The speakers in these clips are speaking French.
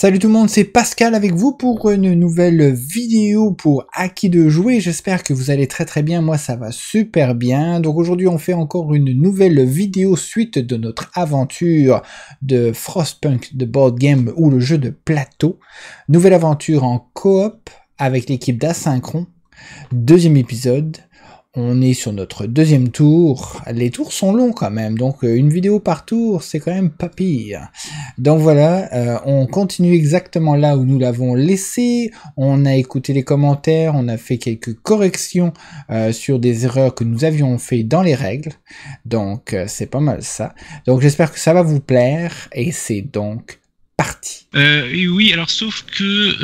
Salut tout le monde, c'est Pascal avec vous pour une nouvelle vidéo pour À qui de jouer. J'espère que vous allez très bien, moi ça va super bien. Donc aujourd'hui on fait encore une nouvelle vidéo suite de notre aventure de Frostpunk de Board Game ou le jeu de plateau. Nouvelle aventure en coop avec l'équipe d'Asynchron. Deuxième épisode. On est sur notre deuxième tour. Les tours sont longs quand même, donc une vidéo par tour, c'est quand même pas pire. Donc voilà, on continue exactement là où nous l'avons laissé. On a écouté les commentaires, on a fait quelques corrections sur des erreurs que nous avions fait dans les règles. Donc c'est pas mal ça. Donc j'espère que ça va vous plaire et c'est donc parti. Oui, alors sauf que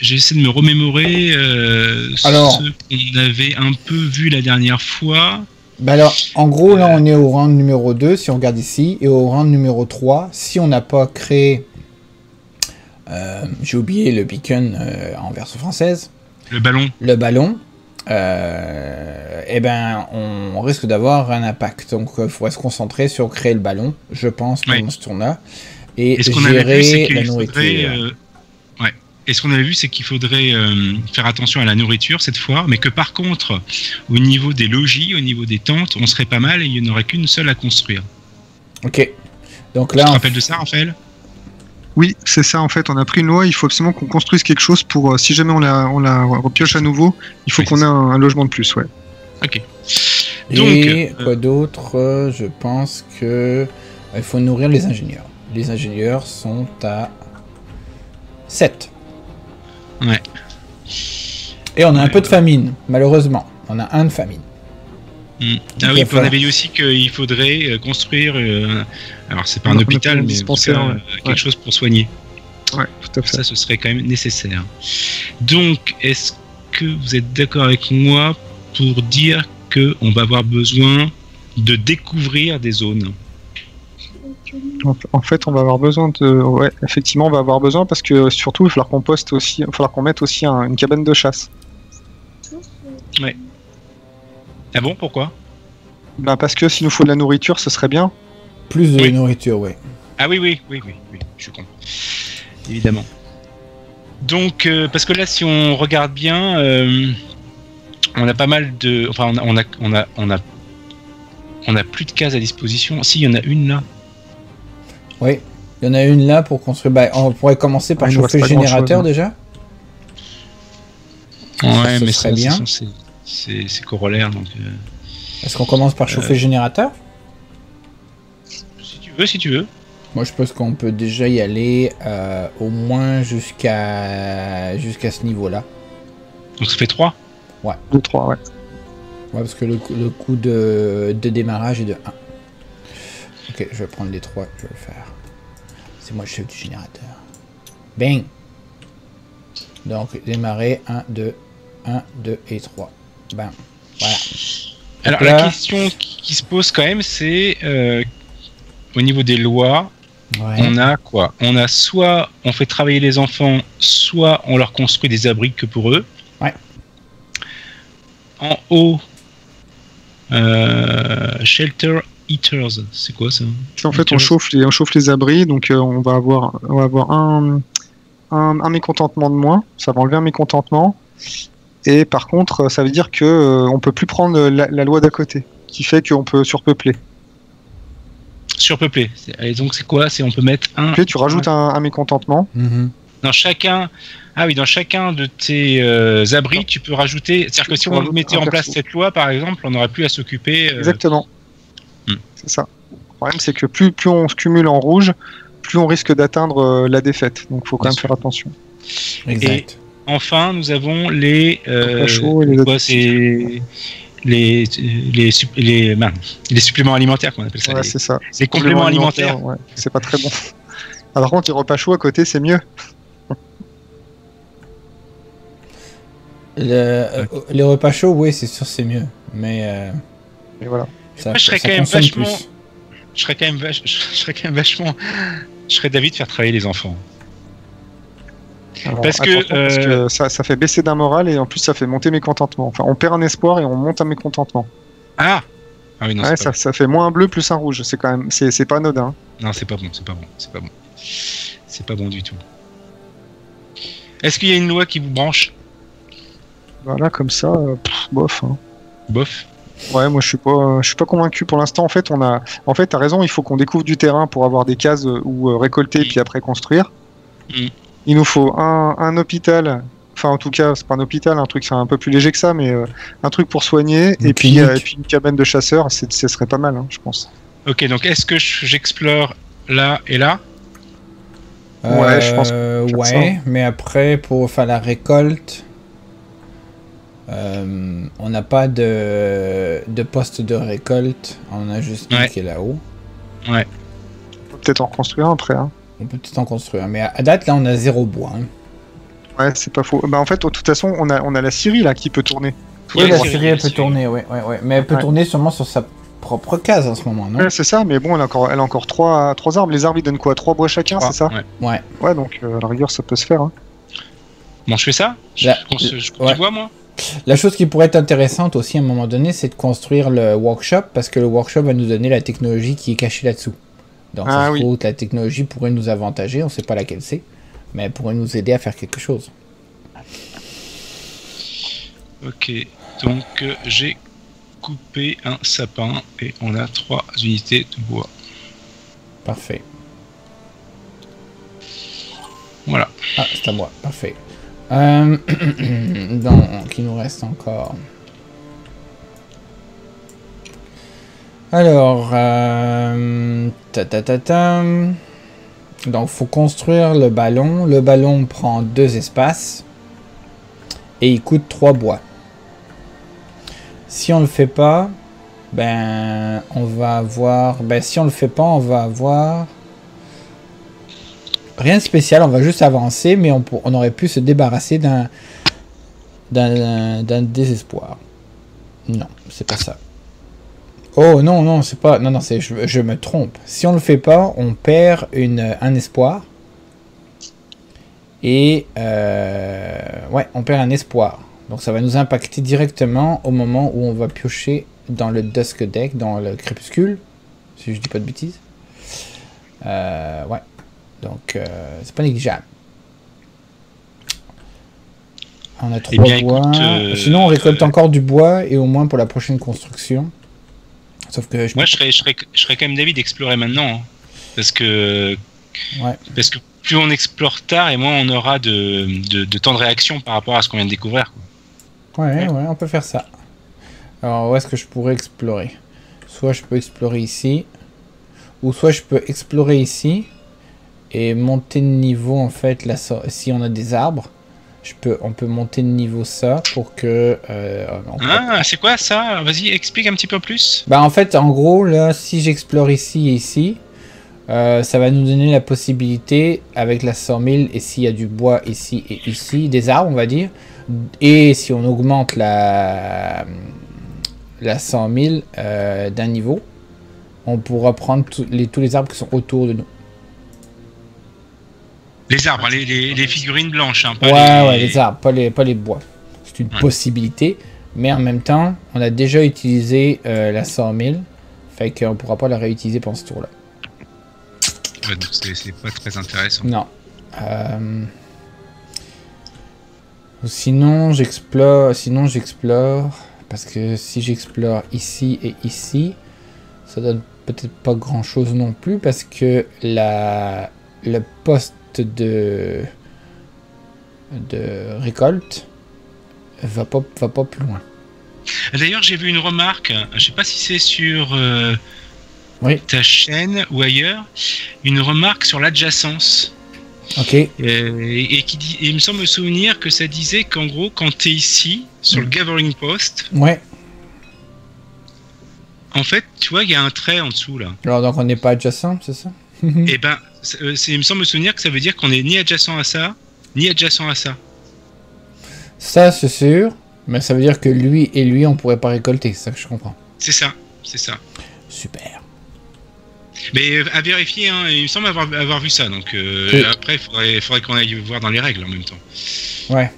j'essaie de me remémorer ce qu'on avait un peu vu la dernière fois. Bah alors, en gros, là, on est au round numéro 2, si on regarde ici, et au round numéro 3, si on n'a pas créé... j'ai oublié le beacon en version française. Le ballon. Le ballon. Eh ben, on risque d'avoir un impact. Donc, il faudrait se concentrer sur créer le ballon, je pense, pendant ce tour-là. Et ce qu'on avait vu, c'est qu'il faudrait... Et ce qu'on avait vu, c'est qu'il faudrait faire attention à la nourriture cette fois, mais que par contre, au niveau des logis, au niveau des tentes, on serait pas mal et il n'y en aurait qu'une seule à construire. Ok. Donc là, tu te rappelles de ça, Raphaël ? Oui, c'est ça en fait. On a pris une loi, il faut absolument qu'on construise quelque chose pour, si jamais on la repioche à nouveau, il faut qu'on ait un logement de plus, ouais. Ok. Donc, et quoi d'autre ? Je pense que il faut nourrir les ingénieurs. Les ingénieurs sont à 7. Ouais. Et on a un peu de famine, malheureusement. On a un de famine. Ah oui, on avait dit aussi qu'il faudrait construire, alors c'est pas un hôpital, mais quelque chose pour soigner. Ouais, tout à fait. Ça, ce serait quand même nécessaire. Donc, est-ce que vous êtes d'accord avec moi pour dire qu'on va avoir besoin de découvrir des zones ? En fait, on va avoir besoin de... Ouais, effectivement, on va avoir besoin parce que surtout, il va falloir qu'on poste aussi... Il va falloir qu'on mette aussi une cabane de chasse. Ouais. Ah bon, pourquoi ? Bah parce que s'il nous faut de la nourriture, ce serait bien. Plus de nourriture, oui. Ah oui, je suis con. Évidemment. Donc, parce que là, si on regarde bien, on a pas mal de... Enfin, on a plus de cases à disposition. Si, il y en a une là. Oui, il y en a une là pour construire. Bah, on pourrait commencer par chauffer le générateur déjà. Ouais, mais ça serait bien. C'est corollaire donc. Est-ce qu'on commence par chauffer le générateur ? Si tu veux. Moi, je pense qu'on peut déjà y aller au moins jusqu'à ce niveau-là. Donc ça fait 3 ? Ouais. 2, 3, ouais. Ouais, parce que le coût de démarrage est de 1. Ok, je vais prendre les 3, je vais le faire. C'est moi le chef du générateur. Bang! Donc, démarrer, 1, 2 et 3. Bam. Voilà. Alors, la question qui se pose quand même, c'est au niveau des lois, on a quoi ? On a soit on fait travailler les enfants, soit on leur construit des abris que pour eux. Ouais. En haut, shelter eaters, c'est quoi ça ? En fait, on chauffe les abris, donc on va avoir un mécontentement de moins. Ça va enlever un mécontentement. Et par contre, ça veut dire que on peut plus prendre la loi d'à côté, qui fait qu'on peut surpeupler. Surpeupler. Et donc c'est quoi ? C'est on peut mettre un. Tu rajoutes un mécontentement. Dans chacun. Ah oui, dans chacun de tes abris, tu peux rajouter. C'est-à-dire que si on mettait en place cette loi, par exemple, on n'aurait plus à s'occuper. Exactement. C'est ça. Le problème, c'est que plus on se cumule en rouge, plus on risque d'atteindre la défaite. Donc, il faut quand même faire attention. Exact. Et enfin, nous avons les suppléments alimentaires, qu'on appelle ça. Ouais, c'est ça. Les compléments alimentaires. Ouais. C'est pas très bon. Alors, par contre, les repas chauds à côté, c'est mieux. Les repas chauds, oui, c'est sûr, c'est mieux. Mais et voilà. Je serais quand même vachement. Je serais d'avis de faire travailler les enfants. Alors, parce que ça fait baisser d'un moral et en plus ça fait monter mécontentement. Enfin, on perd un espoir et on monte un mécontentement. Ah oui, non, ouais, ça fait moins un bleu plus un rouge. C'est quand même, c'est pas anodin. Non, c'est pas bon. c'est pas bon du tout. Est-ce qu'il y a une loi qui vous branche? Voilà, comme ça, bof. Hein. Bof. Ouais, moi je suis pas convaincu pour l'instant. En fait, t'as raison, il faut qu'on découvre du terrain pour avoir des cases où récolter puis après construire. Il nous faut un hôpital. Enfin, en tout cas, c'est pas un hôpital, un truc c'est un peu plus léger que ça, mais un truc pour soigner et puis une cabane de chasseurs, ce serait pas mal, hein, je pense. Ok, donc est-ce que j'explore là et là? Ouais, je pense. Ouais, mais après pour faire la récolte. On n'a pas de poste de récolte, on a juste un qui est là-haut. Ouais. On peut peut-être en construire un après. Hein. On peut peut-être en construire, mais à date là on a 0 bois. Hein. Ouais, c'est pas faux. Bah en fait, de toute façon, on a la scierie là qui peut tourner. Oui, la scierie elle peut tourner, ouais. Mais elle peut tourner sûrement sur sa propre case en ce moment, non? Ouais, c'est ça, mais bon, elle a encore 3 arbres. Les arbres ils donnent quoi? 3 bois chacun, c'est ça? Ouais. Ouais, donc à la rigueur ça peut se faire. Hein. Bon, je fais ça? Je coupe du bois, moi? La chose qui pourrait être intéressante aussi à un moment donné, c'est de construire le workshop, parce que le workshop va nous donner la technologie qui est cachée là-dessous. Donc la technologie pourrait nous avantager, on ne sait pas laquelle c'est, mais elle pourrait nous aider à faire quelque chose. Ok, donc j'ai coupé un sapin et on a 3 unités de bois. Parfait. Voilà. Ah, c'est à moi, parfait. Donc, il nous reste encore. Alors, donc, faut construire le ballon. Le ballon prend 2 espaces et il coûte 3 bois. Si on le fait pas, ben, on va avoir. Ben, si on le fait pas, on va avoir. Rien de spécial, on va juste avancer, mais on aurait pu se débarrasser d'un désespoir. Non, c'est pas ça. Oh non, c'est pas... Non, je me trompe. Si on le fait pas, on perd un espoir. Et... ouais, on perd un espoir. Donc ça va nous impacter directement au moment où on va piocher dans le Dusk Deck, dans le crépuscule. Si je dis pas de bêtises. Ouais. Donc, c'est pas négligeable. On a 3 bois. Sinon, on récolte encore du bois et au moins pour la prochaine construction. Sauf que moi, je serais quand même d'avis d'explorer maintenant. Hein. Parce que plus on explore tard et moins on aura de temps de réaction par rapport à ce qu'on vient de découvrir. Quoi. Ouais, on peut faire ça. Alors, où est-ce que je pourrais explorer? Soit je peux explorer ici. Ou soit je peux explorer ici. Et monter de niveau en fait là, si on a des arbres, on peut monter de niveau ça pour que. C'est quoi ça? Vas-y, explique un petit peu plus. Bah en fait, en gros là, si j'explore ici et ici, ça va nous donner la possibilité avec la 100 000 et s'il y a du bois ici et ici, des arbres on va dire, et si on augmente la 100 000 d'un niveau, on pourra prendre tous les arbres qui sont autour de nous. Les arbres, les figurines blanches. Hein, pas les arbres, pas les bois. C'est une possibilité, mais en même temps, on a déjà utilisé la 100 000, fait qu'on ne pourra pas la réutiliser pendant ce tour-là. Ouais, donc c'est pas très intéressant. Non. Sinon, j'explore, parce que si j'explore ici et ici, ça donne peut-être pas grand-chose non plus, parce que le poste de récolte va pas plus loin. D'ailleurs, j'ai vu une remarque, je sais pas si c'est sur ta chaîne ou ailleurs, une remarque sur l'adjacence. Ok. Et il me semble me souvenir que ça disait qu'en gros, quand tu es ici, sur le Gathering Post, en fait, tu vois, il y a un trait en dessous là. Alors donc on n'est pas adjacent, c'est ça? Et ben, il me semble me souvenir que ça veut dire qu'on est ni adjacent à ça, ni adjacent à ça. Ça, c'est sûr, mais ça veut dire que lui et lui, on pourrait pas récolter, c'est ça que je comprends. C'est ça. Super. Mais à vérifier, hein, il me semble avoir vu ça, donc après, il faudrait qu'on aille voir dans les règles en même temps. Ouais.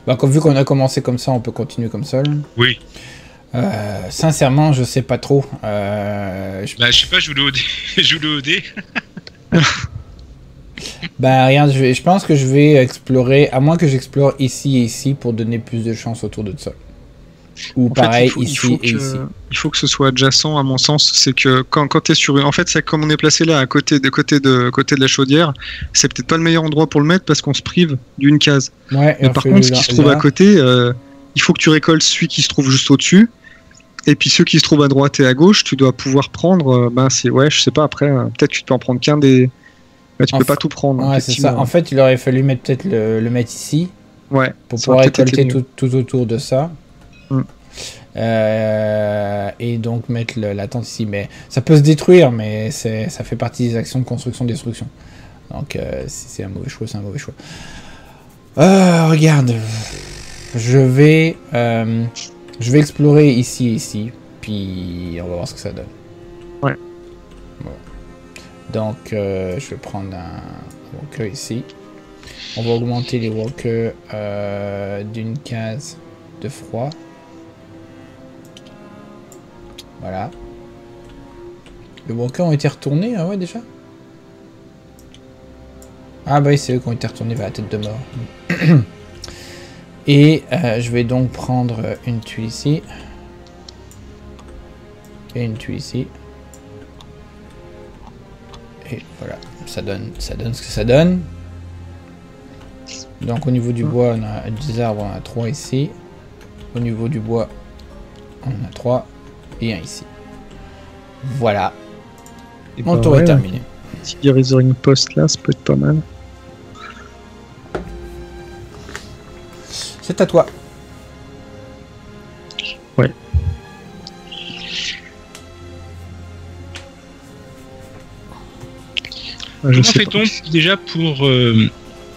Bah, comme vu qu'on a commencé comme ça, on peut continuer comme ça. Là. Oui. Sincèrement, je sais pas trop. Je sais pas, je joue le OD. Bah regarde, je pense que je vais explorer, à moins que j'explore ici et ici pour donner plus de chance autour de ça. Ou pareil, ici et ici. Il faut que ce soit adjacent, à mon sens. C'est que quand tu es sur une... En fait, c'est comme on est placé là, à côté de la chaudière, c'est peut-être pas le meilleur endroit pour le mettre parce qu'on se prive d'une case. Ouais, mais par contre, ce qui se trouve à côté, il faut que tu récoltes celui qui se trouve juste au-dessus. Et puis ceux qui se trouvent à droite et à gauche, tu dois pouvoir prendre... je sais pas, après, peut-être tu peux en prendre qu'un des... Bah, tu peux pas tout prendre. Ouais, c'est ça. En fait, il aurait fallu mettre peut-être le mettre ici. Ouais. Pour pouvoir récolter tout autour de ça. Et donc mettre la tente ici. Mais ça peut se détruire, mais ça fait partie des actions de construction-destruction. Donc si c'est un mauvais choix, c'est un mauvais choix. Regarde. Je vais explorer ici et ici. Puis on va voir ce que ça donne. Ouais. Bon. Donc je vais prendre un walker ici. On va augmenter les walkers d'une case de froid. Voilà. Les walkers ont été retournés, ah ouais déjà. Ah bah oui, c'est eux qui ont été retournés vers la tête de mort. Et je vais donc prendre une tuile ici. Et une tuile ici. Et voilà, ça donne ce que ça donne. Donc au niveau du bois, on a des arbres, on a 3 ici. Au niveau du bois, on a 3 et un ici. Voilà. Et mon tour est terminé. Si il y a une poste là, ça peut être pas mal. C'est à toi. Ouais. Comment fait-on déjà pour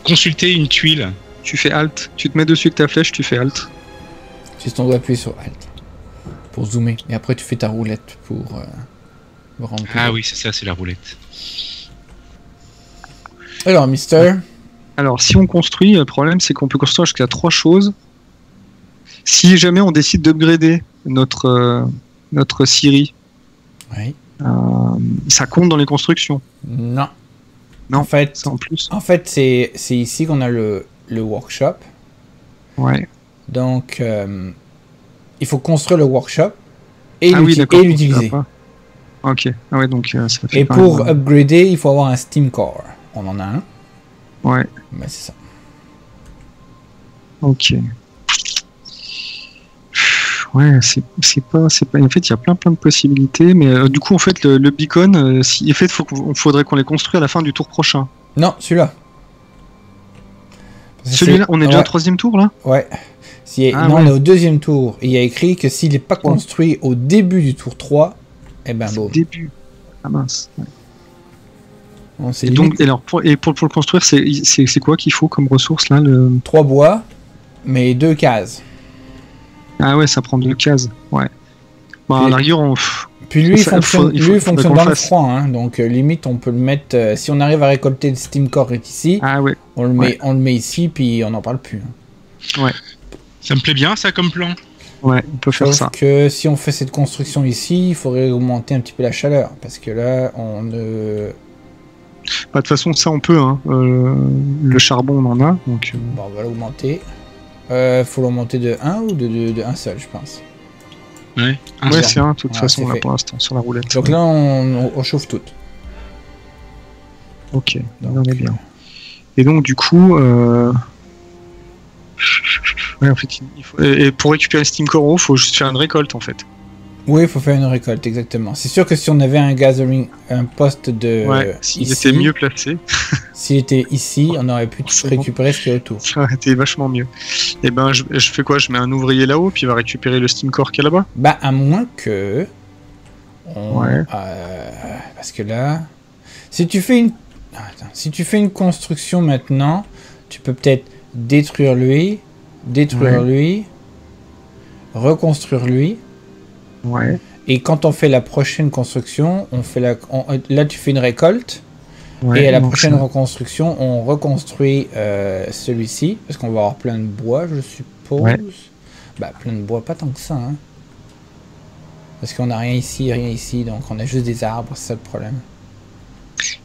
consulter une tuile? Tu fais Alt. Tu te mets dessus avec ta flèche, tu fais Alt. Si on doit appuyer sur Alt pour zoomer. Et après, tu fais ta roulette pour rendre. Ah oui, c'est ça, c'est la roulette. Alors, Mister. Alors, si on construit, le problème, c'est qu'on peut construire jusqu'à 3 choses. Si jamais on décide d'upgrader notre Siri, oui. Ça compte dans les constructions? Non. Non, en fait, c'est en plus. En fait, c'est ici qu'on a le workshop. Ouais. Donc, il faut construire le workshop et l'utiliser. Ok. Ah ouais, donc ça fait. Et pour upgrader, il faut avoir un Steam Core. On en a un. Ouais. Mais c'est ça. Ok. Ouais, c'est pas. En fait, il y a plein de possibilités, mais du coup, en fait, le beacon, en fait, faudrait qu'on les construise à la fin du tour prochain. Non, celui-là. Celui-là, on est déjà au 3e tour là. Ouais. On est au 2e tour. Et il y a écrit que s'il n'est pas construit au début du tour 3, eh ben bon. Début. Ah mince. Ouais. Bon, et donc, pour le construire, c'est quoi qu'il faut comme ressource là 3 bois, mais 2 cases. Ah ouais, ça prend 2 cases. Ouais. Bah, à la rigueur, Puis lui, il fonctionne dans le froid, hein, donc limite on peut le mettre. Si on arrive à récolter le Steam Core ici, on le met ici, puis on n'en parle plus. Hein. Ouais. Ça me plaît bien ça comme plan. Ouais, on peut faire ça. Sauf que si on fait cette construction ici, il faudrait augmenter un petit peu la chaleur, parce que là, on ne. Bah, de toute façon, ça on peut. Hein. Le charbon, on en a. Donc, Bon, on va l'augmenter. Faut l'augmenter de 1 ou de 1 seul, je pense. Ouais, c'est 1 de toute façon là, pour l'instant sur la roulette. Donc là, on chauffe tout. Ok, donc, on est bien. Et donc du coup, ouais, en fait, et pour récupérer Steam Core, il faut juste faire une récolte en fait. Oui, il faut faire une récolte, exactement. C'est sûr que si on avait un poste de. Ouais, s'il était mieux placé. S'il était ici, on aurait pu récupérer ce qui est autour. Ça aurait été vachement mieux. Et ben, je fais quoi? Je mets un ouvrier là-haut, puis il va récupérer le Steam Core qu'il y a là-bas? Bah, à moins que. Ouais. Parce que là. Si tu fais une construction maintenant, tu peux peut-être détruire lui, reconstruire lui. Ouais. Et quand on fait la prochaine construction, là tu fais une récolte. Ouais, et à la prochaine reconstruction, on reconstruit celui-ci. Parce qu'on va avoir plein de bois, je suppose. Ouais. Bah, plein de bois, pas tant que ça. Hein. Parce qu'on n'a rien ici, donc on a juste des arbres, c'est ça le problème.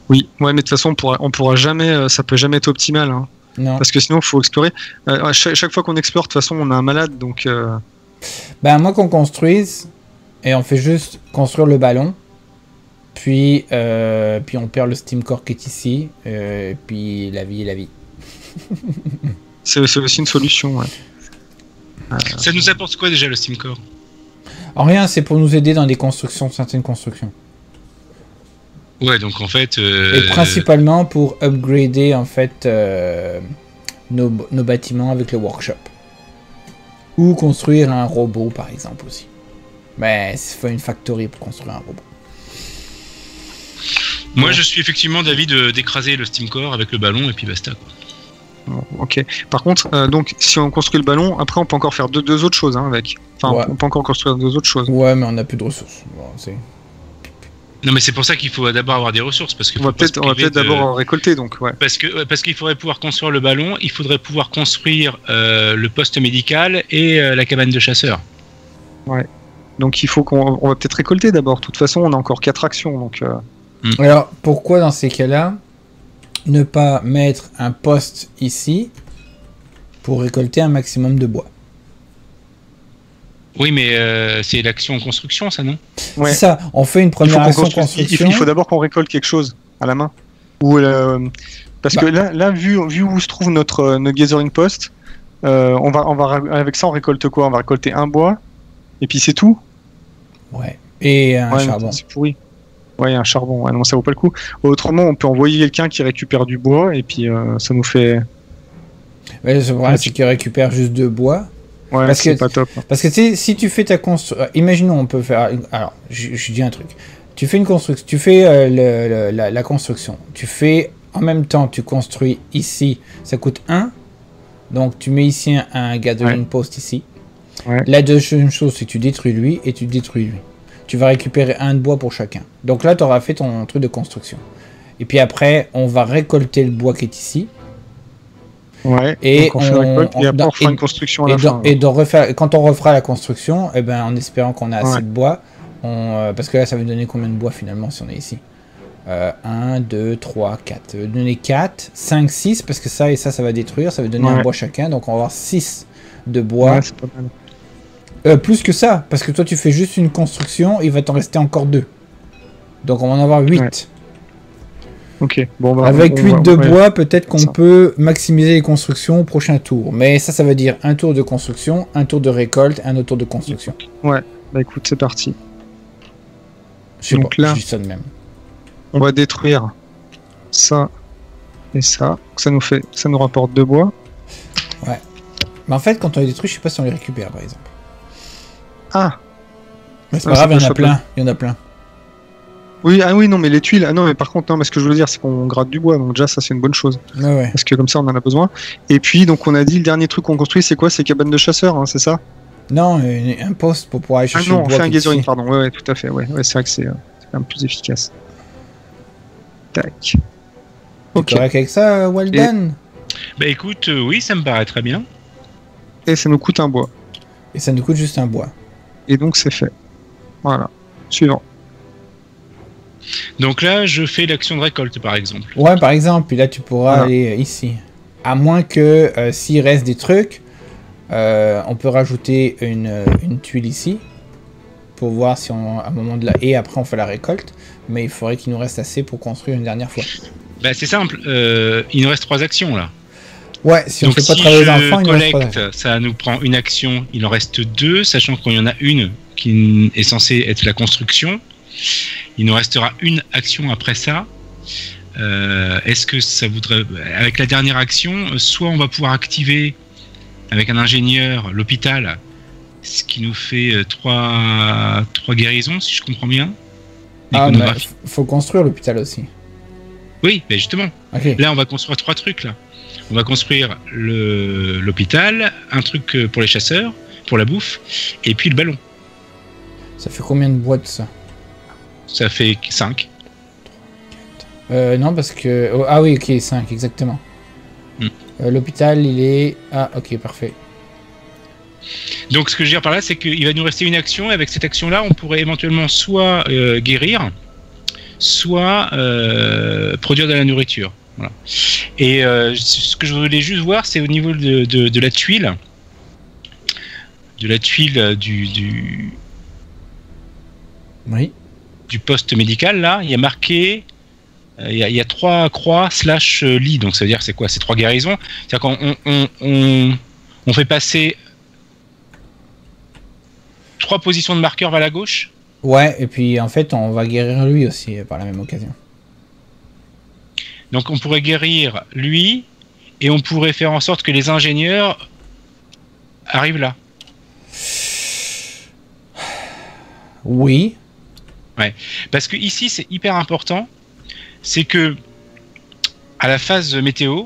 Oui, ouais, mais de toute façon, on pourra jamais, ça peut jamais être optimal. Hein. Non. Parce que sinon, il faut explorer. Chaque fois qu'on explore, de toute façon, on a un malade, donc... Ben, moi qu'on construise, et on fait juste construire le ballon, puis on perd le steam core qui est ici, puis la vie est la vie. C'est aussi une solution, ouais. Ça nous apporte quoi déjà le steam core? Alors rien, c'est pour nous aider dans des constructions, certaines constructions. Ouais, donc en fait... Et principalement pour upgrader en fait nos bâtiments avec le workshop. Ou construire un robot par exemple aussi. Mais il faut une factory pour construire un robot. Moi je suis effectivement d'avis d'écraser le steam core avec le ballon et puis basta quoi. Ok. Par contre, donc si on construit le ballon, après on peut encore faire deux autres choses hein, avec. Enfin, ouais. on peut encore construire deux autres choses. Ouais, mais on n'a plus de ressources. Bon, non, mais c'est pour ça qu'il faut d'abord avoir des ressources parce que on va peut-être d'abord récolter donc. Ouais. Parce qu'il faudrait pouvoir construire le ballon, il faudrait pouvoir construire le poste médical et la cabane de chasseurs. Ouais. Donc il faut qu'on va peut-être récolter d'abord. De toute façon, on a encore 4 actions donc. Alors pourquoi dans ces cas-là ne pas mettre un poste ici pour récolter un maximum de bois? Oui, mais c'est l'action en construction, ça, non? Ouais. C'est ça, on fait une première action en construction. Il faut d'abord qu'on récolte quelque chose à la main. Ou parce que là vu où se trouve notre gathering post, on va avec ça on récolte quoi? On va récolter un bois et puis c'est tout. Ouais. Et un charbon. C'est pourri. Ouais, un charbon. Ouais, non, ça vaut pas le coup. Autrement, on peut envoyer quelqu'un qui récupère du bois et puis ça nous fait. Ouais, le problème c'est qu'il récupère juste 2 bois. Ouais, c'est pas top. Parce que si tu fais ta construction, imaginons on peut faire. Alors, je dis un truc. Tu fais une construction, tu fais la construction. Tu fais en même temps, tu construis ici. Ça coûte 1. Donc tu mets ici un gathering post ici. Ouais. La deuxième chose, c'est que tu détruis lui et tu détruis lui. Tu vas récupérer 1 de bois pour chacun. Donc là, tu auras fait ton truc de construction. Et puis après, on va récolter le bois qui est ici. Ouais. Et on récolte et après on fera une construction à la fin. Quand on refera la construction, eh ben, en espérant qu'on a assez de bois, parce que là, ça va nous donner combien de bois finalement si on est ici 1, 2, 3, 4. Ça va donner 4, 5, 6, parce que ça et ça va détruire. Ça va donner un bois chacun. Donc on va avoir 6 de bois. Ouais, c'est pas mal. Plus que ça, parce que toi tu fais juste une construction, il va t'en rester encore 2. Donc on va en avoir 8. Ouais. Ok. Bon, avec 8 de bois, peut-être qu'on peut maximiser les constructions au prochain tour. Mais ça veut dire un tour de construction, un tour de récolte, un autre tour de construction. Ouais, bah écoute, c'est parti. Je sais pas, je dis ça de même. On va détruire ça et ça. Ça nous rapporte 2 bois. Ouais. Mais en fait, quand on les détruit, je sais pas si on les récupère par exemple. Ah. Mais c'est pas grave, il y en a plein. Oui, non, mais les tuiles. Ah non, mais par contre, non, mais ce que je veux dire, c'est qu'on gratte du bois, donc déjà, ça, c'est une bonne chose. Ouais. Parce que comme ça, on en a besoin. Et puis, donc, on a dit, le dernier truc qu'on construit, c'est quoi? C'est cabane de chasseurs, hein, c'est ça? Non, un poste pour pouvoir aller chercher le bois. Ah non, on fait un gathering, pardon. Ouais, tout à fait. Ouais, c'est vrai que c'est quand même plus efficace. Tac. Ok. Correct avec ça, Walden? Bah écoute, oui, ça me paraît très bien. Et ça nous coûte un bois. Et ça nous coûte juste un bois. Et donc, c'est fait. Voilà. Suivant. Donc là, je fais l'action de récolte, par exemple. Ouais, par exemple. Puis là, tu pourras aller ici. À moins que, s'il reste des trucs, on peut rajouter une tuile ici. Pour voir si on, à un moment de la... Et après, on fait la récolte. Mais il faudrait qu'il nous reste assez pour construire une dernière fois. Bah, c'est simple. Il nous reste 3 actions, là. Ouais, si on ne fait pas travailler les enfants, il nous reste 3 actions. Ça nous prend une action. Il en reste 2, sachant qu'il y en a une qui est censée être la construction. Il nous restera une action après ça. Est-ce que ça voudrait... Avec la dernière action, soit on va pouvoir activer avec un ingénieur l'hôpital, ce qui nous fait 3 guérisons, si je comprends bien. Ah, mais faut construire l'hôpital aussi. Oui, mais justement. Okay. Là, on va construire 3 trucs, là. On va construire l'hôpital, un truc pour les chasseurs, pour la bouffe, et puis le ballon. Ça fait combien de bois de ça? Ça fait 5. Non, parce que... Oh, ah oui, ok, 5, exactement. L'hôpital, il est... Ah, ok, parfait. Donc, ce que je veux dire par là, c'est qu'il va nous rester une action, et avec cette action-là, on pourrait éventuellement soit guérir, soit produire de la nourriture. Voilà. Et ce que je voulais juste voir, c'est au niveau de la tuile. De la tuile Oui. du poste médical, là, il y a marqué, il y a 3 croix / lit, donc ça veut dire c'est quoi? C'est 3 guérisons. C'est-à-dire qu'on fait passer 3 positions de marqueur vers la gauche. Ouais, et puis en fait, on va guérir lui aussi par la même occasion. Donc on pourrait guérir lui, et on pourrait faire en sorte que les ingénieurs arrivent là. Oui. Ouais, parce que ici c'est hyper important, c'est que à la phase météo,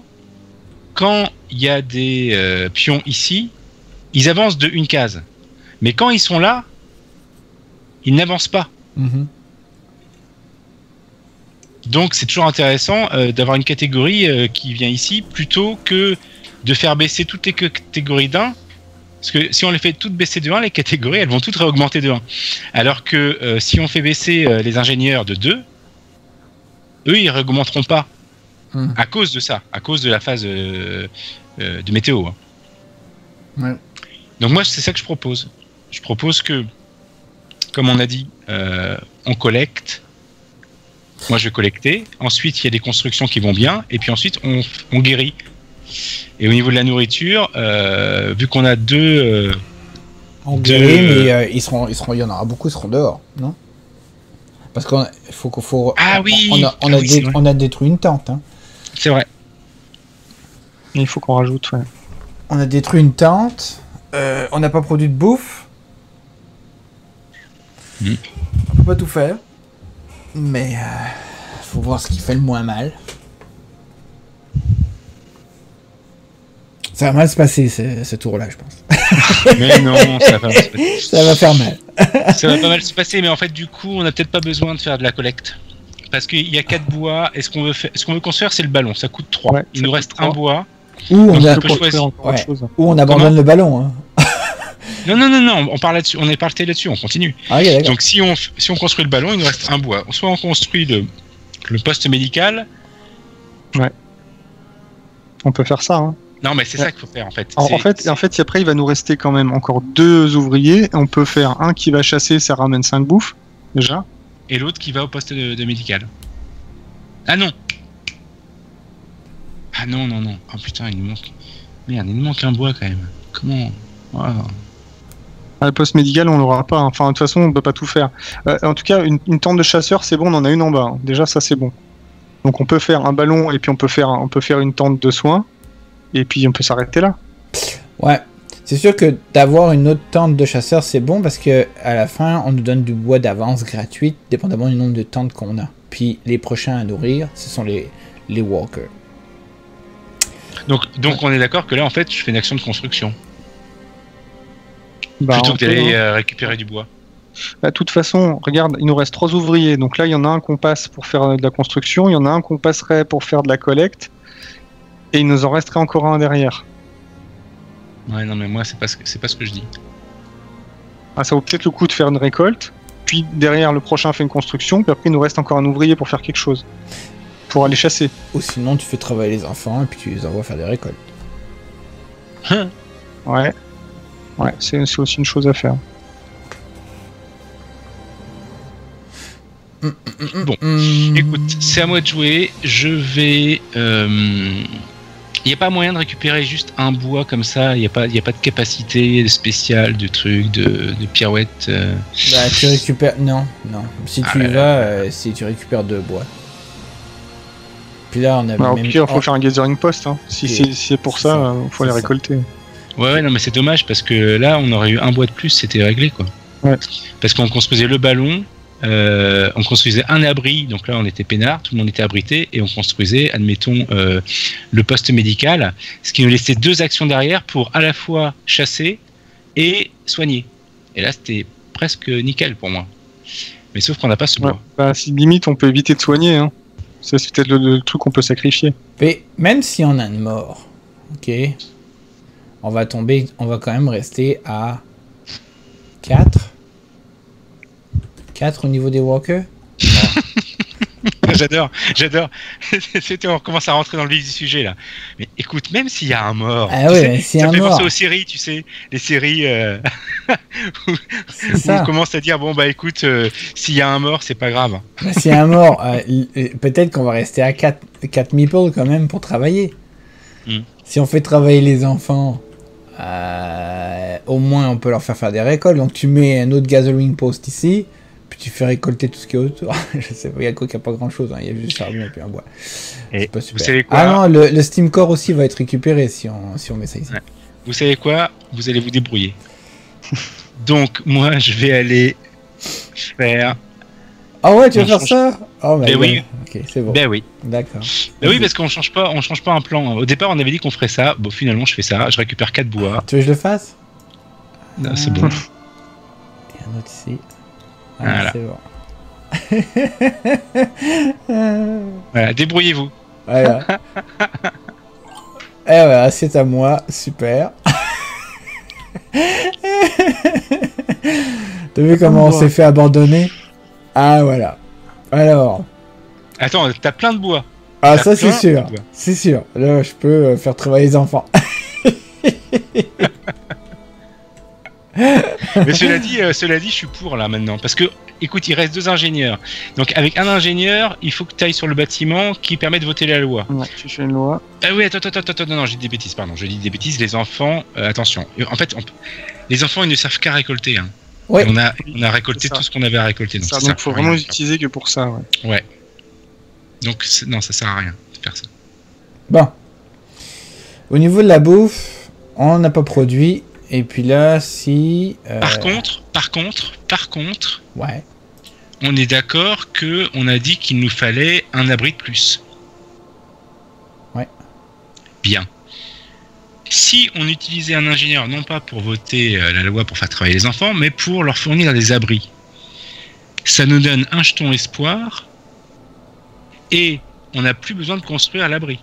quand il y a des pions ici, ils avancent de une case, mais quand ils sont là, ils n'avancent pas. Donc c'est toujours intéressant d'avoir une catégorie qui vient ici plutôt que de faire baisser toutes les catégories d'un. Parce que si on les fait toutes baisser de 1, les catégories, elles vont toutes réaugmenter de 1. Alors que si on fait baisser les ingénieurs de 2, eux, ils réaugmenteront pas. À cause de ça, à cause de la phase de météo. Hein. Ouais. Donc moi, c'est ça que je propose. Je propose que, comme on a dit, on collecte. Moi, je vais collecter. Ensuite, il y a des constructions qui vont bien. Et puis ensuite, on guérit. Et au niveau de la nourriture, vu qu'on a deux... on guérit, mais il y en aura beaucoup, ils seront dehors, non? Parce qu'on faut... Ah oui, on a détruit une tente. Hein. C'est vrai. Il faut qu'on rajoute, ouais. On a détruit une tente. On n'a pas produit de bouffe. On peut pas tout faire. Mais faut voir ce qui fait le moins mal. Ça va mal se passer ce tour-là, je pense. Mais non, ça va pas mal se passer. Ça va faire mal. Ça va pas mal se passer, mais en fait, du coup, on n'a peut-être pas besoin de faire de la collecte. Parce qu'il y a 4 bois, et ce qu'on veut construire, c'est le ballon. Ça coûte 3. Ouais, il nous reste 3. Un bois. Ou on abandonne le ballon. Hein. Non, on parle là-dessus. On est parti là-dessus, on continue. Ah, okay, donc si on construit le ballon, il nous reste un bois. Soit on construit le poste médical. Ouais. On peut faire ça, hein. Non, mais c'est ça qu'il faut faire en fait. En fait, après, il va nous rester quand même encore 2 ouvriers. On peut faire un qui va chasser, ça ramène 5 bouffes, déjà. Et l'autre qui va au poste de médical. Ah non. Ah non. Oh putain, il nous manque. Merde, il nous manque un bois quand même. Comment? Wow. Le poste médical, on l'aura pas. Enfin, de toute façon, on peut pas tout faire. En tout cas, une tente de chasseur, c'est bon, on en a une en bas. Hein. Déjà, ça, c'est bon. Donc, on peut faire un ballon et puis on peut faire une tente de soins. Et puis on peut s'arrêter là. Ouais, c'est sûr que d'avoir une autre tente de chasseur, c'est bon parce que à la fin, on nous donne du bois d'avance gratuite, dépendamment du nombre de tentes qu'on a. Puis les prochains à nourrir, ce sont les walkers. Donc on est d'accord que là, en fait, je fais une action de construction. Plutôt que d'aller récupérer du bois. De toute façon, regarde, il nous reste 3 ouvriers. Donc là, il y en a un qu'on passe pour faire de la construction, il y en a un qu'on passerait pour faire de la collecte. Et il nous en resterait encore un derrière. Ouais, non, mais moi, c'est pas ce que je dis. Ah, ça vaut peut-être le coup de faire une récolte, puis derrière, le prochain fait une construction, puis après, il nous reste encore un ouvrier pour faire quelque chose. Pour aller chasser. Ou sinon, tu fais travailler les enfants et puis tu les envoies faire des récoltes. Ouais. Ouais, c'est aussi une chose à faire. Bon, écoute, c'est à moi de jouer. Je vais... Il n'y a pas moyen de récupérer juste un bois comme ça. Il n'y a pas de capacité spéciale, de trucs, de pirouettes. Bah, tu récupères... Non. Si tu y vas, si tu récupères 2 bois. Puis là, on a au pire, il faut faire un gathering post. Hein. Si c'est pour ça, il faut les récolter. Ouais, non, mais c'est dommage parce que là, on aurait eu un bois de plus, c'était réglé, quoi. Ouais. Parce qu'on construisait le ballon, on construisait un abri, donc là, on était peinard, tout le monde était abrité, et on construisait, admettons, le poste médical, ce qui nous laissait 2 actions derrière pour à la fois chasser et soigner. Et là, c'était presque nickel pour moi. Mais sauf qu'on n'a pas ce bois. Bah, si limite, on peut éviter de soigner, hein. Ça, c'est peut-être le truc qu'on peut sacrifier. Mais même si on a une mort, ok, on va quand même rester à 4 au niveau des walkers. J'adore. On recommence à rentrer dans le vif du sujet là. Mais écoute, même s'il y a un mort, ça me fait penser aux séries, tu sais, les séries où on commence à dire bon bah écoute, s'il y a un mort, c'est pas grave. S'il y a un mort, peut-être qu'on va rester à 4 meeples quand même pour travailler. Si on fait travailler les enfants, au moins on peut leur faire des récoltes. Donc tu mets un autre gathering post ici. Puis tu fais récolter tout ce qui est autour. Je sais pas, il y a pas grand chose, hein. Il y a juste charbon et puis un bois. Et pas super. Vous savez quoi? Ah non, le Steam Core aussi va être récupéré si on met ça ici. Ouais. Vous savez quoi? Vous allez vous débrouiller. Donc moi je vais aller faire. Ah ouais, tu vas faire ça? Oh ben oui. Ok, c'est bon. Ben oui. D'accord. Ben oui, parce qu'on change pas un plan. Au départ on avait dit qu'on ferait ça. Bon finalement je fais ça. Je récupère 4 bois. Tu veux que je le fasse? Non, c'est bon. Il y a un autre ici. Voilà. C'est bon. Voilà, débrouillez-vous. Voilà. Et voilà, c'est à moi. Super. T'as vu comment on s'est fait abandonner? Ah, voilà. Alors. Attends, t'as plein de bois. Ah, ça, c'est sûr. C'est sûr. Là, je peux faire travailler les enfants. Mais cela dit, je suis pour là maintenant. Parce que, écoute, il reste 2 ingénieurs. Donc, avec un ingénieur, il faut que tu ailles sur le bâtiment qui permet de voter la loi. Ouais, tu fais une loi. Ah oui, attends, non, j'ai dit des bêtises, pardon. Je dis des bêtises, les enfants, attention. En fait, les enfants, ils ne savent qu'à récolter. Hein. Ouais. On a récolté tout ce qu'on avait à récolter. Donc, il faut vraiment utiliser que pour ça. Ouais. Donc, non, ça sert à rien de faire ça. Bon. Au niveau de la bouffe, on n'a pas produit. Et puis là, si... Par contre... Ouais. On est d'accord qu'on a dit qu'il nous fallait un abri de plus. Ouais. Bien. Si on utilisait un ingénieur, non pas pour voter la loi pour faire travailler les enfants, mais pour leur fournir des abris, ça nous donne un jeton espoir et on n'a plus besoin de construire l'abri.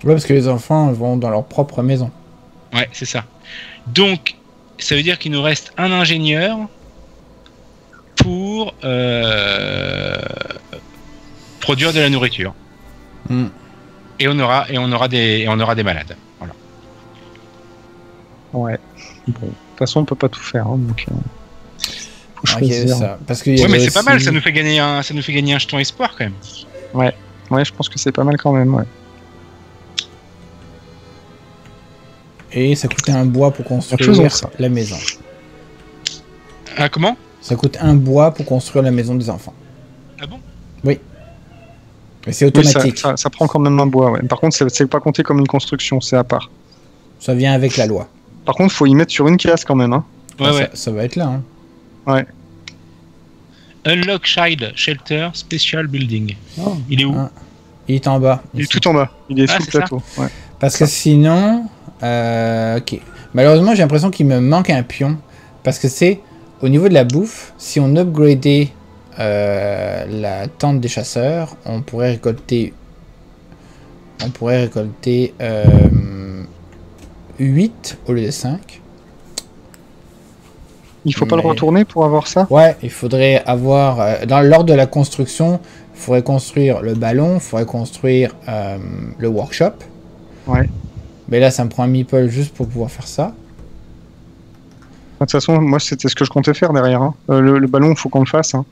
Ouais, parce que les enfants vont dans leur propre maison. Ouais, c'est ça. Donc, ça veut dire qu'il nous reste un ingénieur pour produire de la nourriture. Et on aura des malades. Voilà. Ouais. Bon, de toute façon, on peut pas tout faire, hein, donc. Faut choisir. Ça. Parce que mais c'est pas mal. Ça nous fait gagner un jeton espoir quand même. Ouais, je pense que c'est pas mal quand même. Ouais. Et ça coûtait un bois pour construire la maison. Ah, comment? Ça coûte un bois pour construire la maison des enfants. Ah bon? Oui. Mais c'est automatique. Oui, ça prend quand même un bois, ouais. Par contre, c'est pas compté comme une construction, c'est à part. Ça vient avec la loi. Par contre, faut y mettre sur une case quand même. Hein. Ouais. Ça va être là. Hein. Ouais. Unlock Child Shelter Special Building. Oh. Il est où? Il est en bas. Il est tout en bas. Il est sous le plateau. Ouais. Parce que sinon... ok. Malheureusement, j'ai l'impression qu'il me manque un pion. Parce que c'est... Au niveau de la bouffe, si on upgradait la tente des chasseurs, on pourrait récolter 8 au lieu de 5. Il faut pas le retourner pour avoir ça? Ouais, il faudrait avoir... lors de la construction, il faudrait construire le ballon, il faudrait construire le workshop. Ouais. Mais là, ça me prend un meeple juste pour pouvoir faire ça. De toute façon, moi, c'était ce que je comptais faire derrière. Hein. Le ballon, il faut qu'on le fasse. Hein.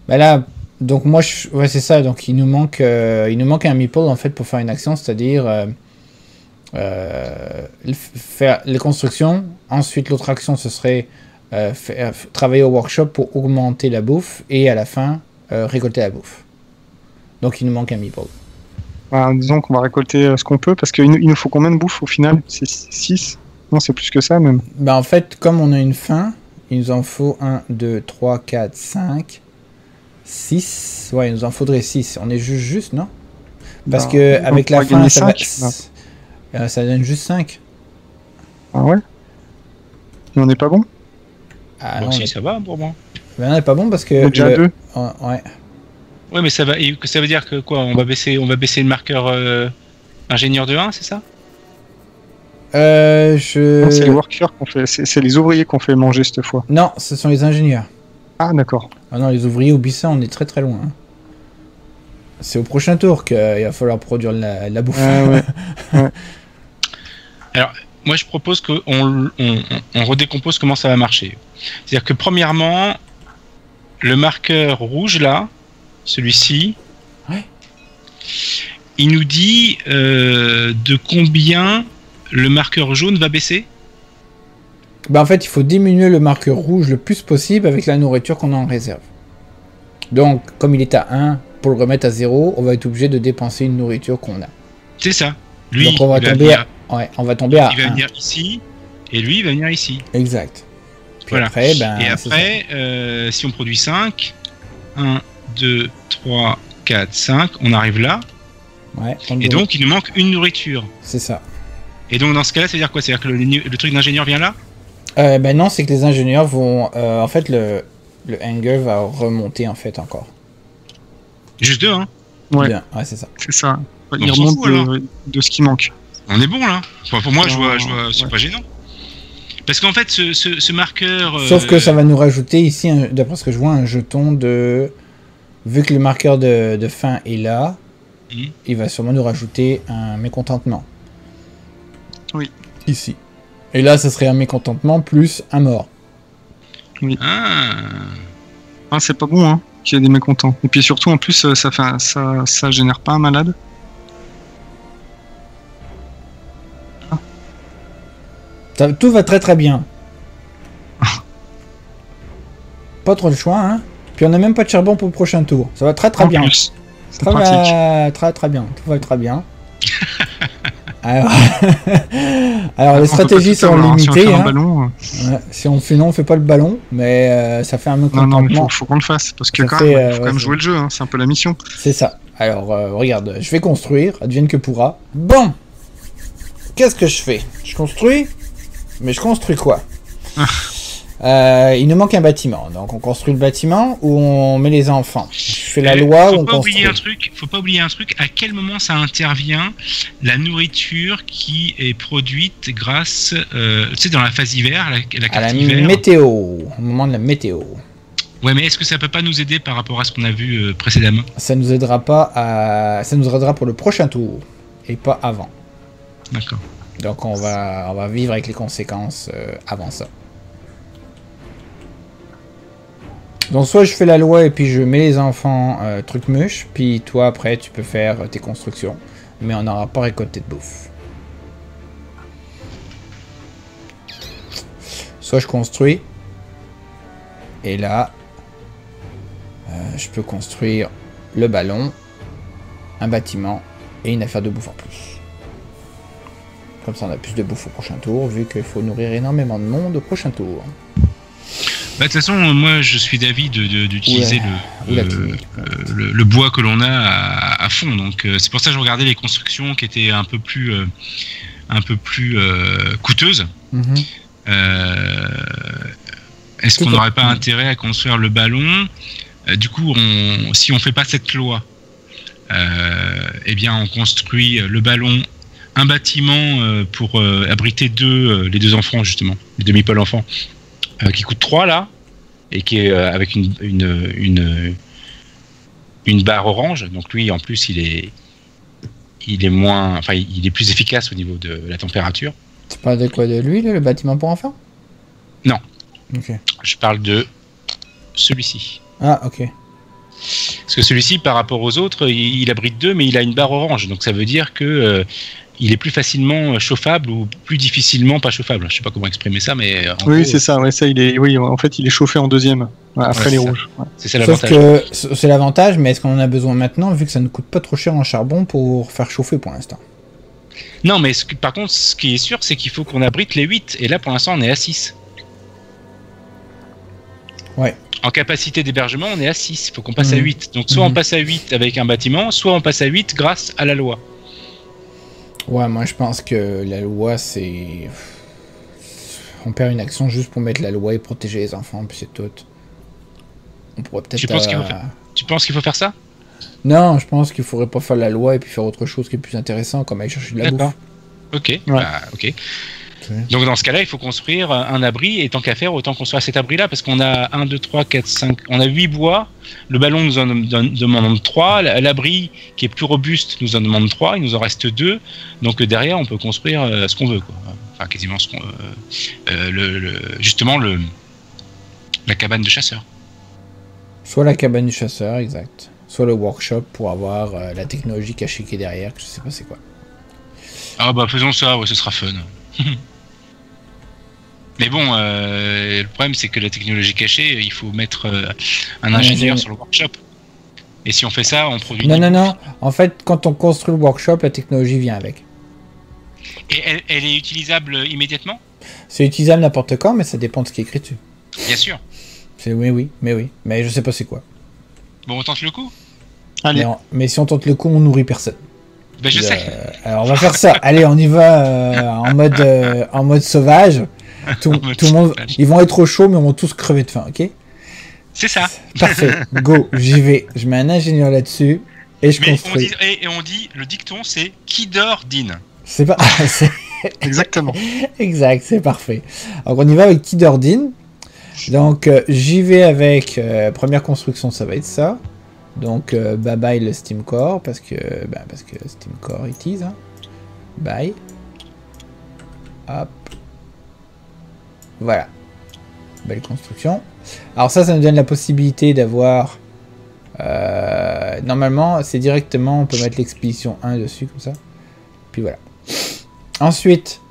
Bah là, donc moi, ouais, c'est ça. Donc il nous manque un meeple en fait pour faire une action, c'est-à-dire faire les constructions. Ensuite, l'autre action, ce serait travailler au workshop pour augmenter la bouffe et à la fin récolter la bouffe. Donc il nous manque un meeple. Bah, disons qu'on va récolter ce qu'on peut parce qu'il nous faut combien de bouffe au final? C'est 6? Non, c'est plus que ça même. Bah en fait, comme on a une faim, il nous en faut 1, 2, 3, 4, 5, 6. Ouais, il nous en faudrait 6. On est juste, non? Parce que avec la faim, ça donne juste 5. Ah ouais? Et on n'est pas bon? Ah bon, non, si, ça va pour moi. Mais on n'est pas bon parce que... On est déjà à 2. Ouais. Ouais, mais ça veut dire que quoi? On va baisser le marqueur ingénieur de 1, c'est ça? Non, c'est les workers qu'on fait, c'est les ouvriers qu'on fait manger cette fois. Non, ce sont les ingénieurs. Ah, d'accord. Ah non, les ouvriers au Bissa, on est très très loin. Hein. C'est au prochain tour qu'il va falloir produire la bouffe. Ouais. Alors, moi je propose qu'on on redécompose comment ça va marcher. C'est-à-dire que premièrement, le marqueur rouge là, celui-ci, ouais. Il nous dit de combien le marqueur jaune va baisser. Bah en fait, il faut diminuer le marqueur rouge le plus possible avec la nourriture qu'on a en réserve. Donc, comme il est à 1, pour le remettre à 0, on va être obligé de dépenser une nourriture qu'on a. C'est ça. Lui, donc on va tomber à 1. Il va venir ici, et lui, il va venir ici. Exact. Puis voilà. Après, si on produit 5, 1, 2, 3, 4, 5, on arrive là. Ouais, et donc, il nous manque une nourriture. C'est ça. Et donc, dans ce cas-là, ça veut dire quoi? C'est-à-dire que le truc d'ingénieur vient là? Ben non, c'est que les ingénieurs vont... en fait, le hanger va remonter, en fait, encore. Juste 2, hein? Ouais, c'est ça. C'est ça. Il remonte de ce qui manque. On est bon, là. Enfin, pour moi, je vois c'est pas gênant. Parce qu'en fait, ce marqueur... Sauf que ça va nous rajouter ici, d'après ce que je vois, un jeton de... Vu que le marqueur de fin est là, il va sûrement nous rajouter un mécontentement. Oui. Ici. Et là, ça serait un mécontentement plus un mort. Oui. Ah, c'est pas bon, hein, qu'il y ait des mécontents. Et puis surtout, en plus, ça génère pas un malade. Tout va très très bien. Pas trop de choix, hein. Puis on n'a même pas de charbon pour le prochain tour. Ça va très très bien. C'est pratique. Très bien. Tout va très bien. Alors les stratégies sont limitées. Si on fait on fait pas le ballon, mais ça fait un mécontentement. Non, faut qu'on le fasse parce que faut quand même jouer le jeu. Hein, c'est un peu la mission. C'est ça. Alors regarde, je vais construire, advienne que pourra. Bon, qu'est-ce que je fais? Je construis, mais je construis quoi? Il nous manque un bâtiment, donc on construit le bâtiment ou on met les enfants. Je fais la loi ou on construit. Faut pas oublier un truc. À quel moment ça intervient la nourriture qui est produite grâce, dans la phase hiver, la carte hiver. Météo, au moment de la météo. Ouais, mais est-ce que ça peut pas nous aider par rapport à ce qu'on a vu précédemment? Ça nous aidera pas ça nous aidera pour le prochain tour et pas avant. D'accord. Donc on va vivre avec les conséquences avant ça. Donc soit je fais la loi et puis je mets les enfants truc muche, puis toi après tu peux faire tes constructions, mais on n'aura pas récolté de bouffe. Soit je construis, et là je peux construire le ballon, un bâtiment et une affaire de bouffe en plus. Comme ça on a plus de bouffe au prochain tour, vu qu'il faut nourrir énormément de monde au prochain tour. De toute façon, moi je suis d'avis d'utiliser le bois que l'on a à fond. Donc c'est pour ça que je regardais les constructions qui étaient un peu plus coûteuses. Est-ce qu'on n'aurait pas intérêt à construire le ballon? Du coup, si on fait pas cette loi, eh bien on construit le ballon, un bâtiment pour abriter les deux enfants justement, les demi-pôles enfants. Qui coûte 3 là, et qui est avec une barre orange. Donc lui, en plus, il est moins, enfin, il est plus efficace au niveau de la température. Tu parles de quoi, de lui, le bâtiment pour enfants? Non. Ok. Je parle de celui-ci. Ah, ok. Parce que celui-ci, par rapport aux autres, il abrite 2, mais il a une barre orange. Donc ça veut dire que il est plus facilement chauffable ou plus difficilement pas chauffable. Je sais pas comment exprimer ça, mais oui, c'est ça. Ouais, ça, en fait, il est chauffé en deuxième après les rouges. Ouais. C'est ça l'avantage. Sauf que c'est l'avantage, mais est-ce qu'on en a besoin maintenant, vu que ça ne coûte pas trop cher en charbon pour faire chauffer pour l'instant? Non, mais par contre, ce qui est sûr, c'est qu'il faut qu'on abrite les 8. Et là, pour l'instant, on est à 6. Ouais. En capacité d'hébergement, on est à 6. Il faut qu'on passe à 8. Donc, soit on passe à 8 avec un bâtiment, soit on passe à 8 grâce à la loi. Ouais, moi je pense que la loi, c'est... On perd une action juste pour mettre la loi et protéger les enfants, puis c'est tout. On pourrait peut-être... Tu penses qu'il faut faire ça? Non, je pense qu'il faudrait pas faire la loi et puis faire autre chose qui est plus intéressant, comme aller chercher de la bouffe. Ok, ouais. Ok. Donc dans ce cas-là, il faut construire un abri, et tant qu'à faire, autant construire cet abri-là, parce qu'on a 1, 2, 3, 4, 5, on a 8 bois, le ballon nous en demande 3, l'abri qui est plus robuste nous en demande 3, il nous en reste 2, donc derrière on peut construire ce qu'on veut, quoi. Enfin quasiment ce qu'on justement la cabane de chasseur. Soit la cabane du chasseur, exact. Soit le workshop pour avoir la technologie cachée qui est derrière, que je sais pas c'est quoi. Ah bah faisons ça, ouais, ce sera fun. Mais bon, le problème c'est que la technologie cachée, il faut mettre un ingénieur sur le workshop. Et si on fait ça, on produit... Non. En fait, quand on construit le workshop, la technologie vient avec. Et elle est utilisable immédiatement? C'est utilisable n'importe quand, mais ça dépend de ce qui est écrit dessus. Bien sûr. Oui. Mais je sais pas c'est quoi. Bon, on tente le coup. Allez. Mais si on tente le coup, on nourrit personne. Ben je sais. Alors on va faire ça. Allez, on y va en mode sauvage. Tout le monde, ils vont être au chaud, mais on va tous crever de faim, ok? C'est ça. Parfait. Go, j'y vais. Je mets un ingénieur là-dessus et je construis. On dit, le dicton, c'est qui dort dîne. C'est pas. Exactement. Exact, c'est parfait. Donc on y va avec qui dort dîne. Donc j'y vais avec première construction, ça va être ça. Donc bye bye le Steam Core parce que Steam Core it is. Hein. Bye. Hop. Voilà. Belle construction. Alors ça nous donne la possibilité d'avoir... normalement, c'est directement... On peut mettre l'expédition 1 dessus, comme ça. Puis voilà. Ensuite,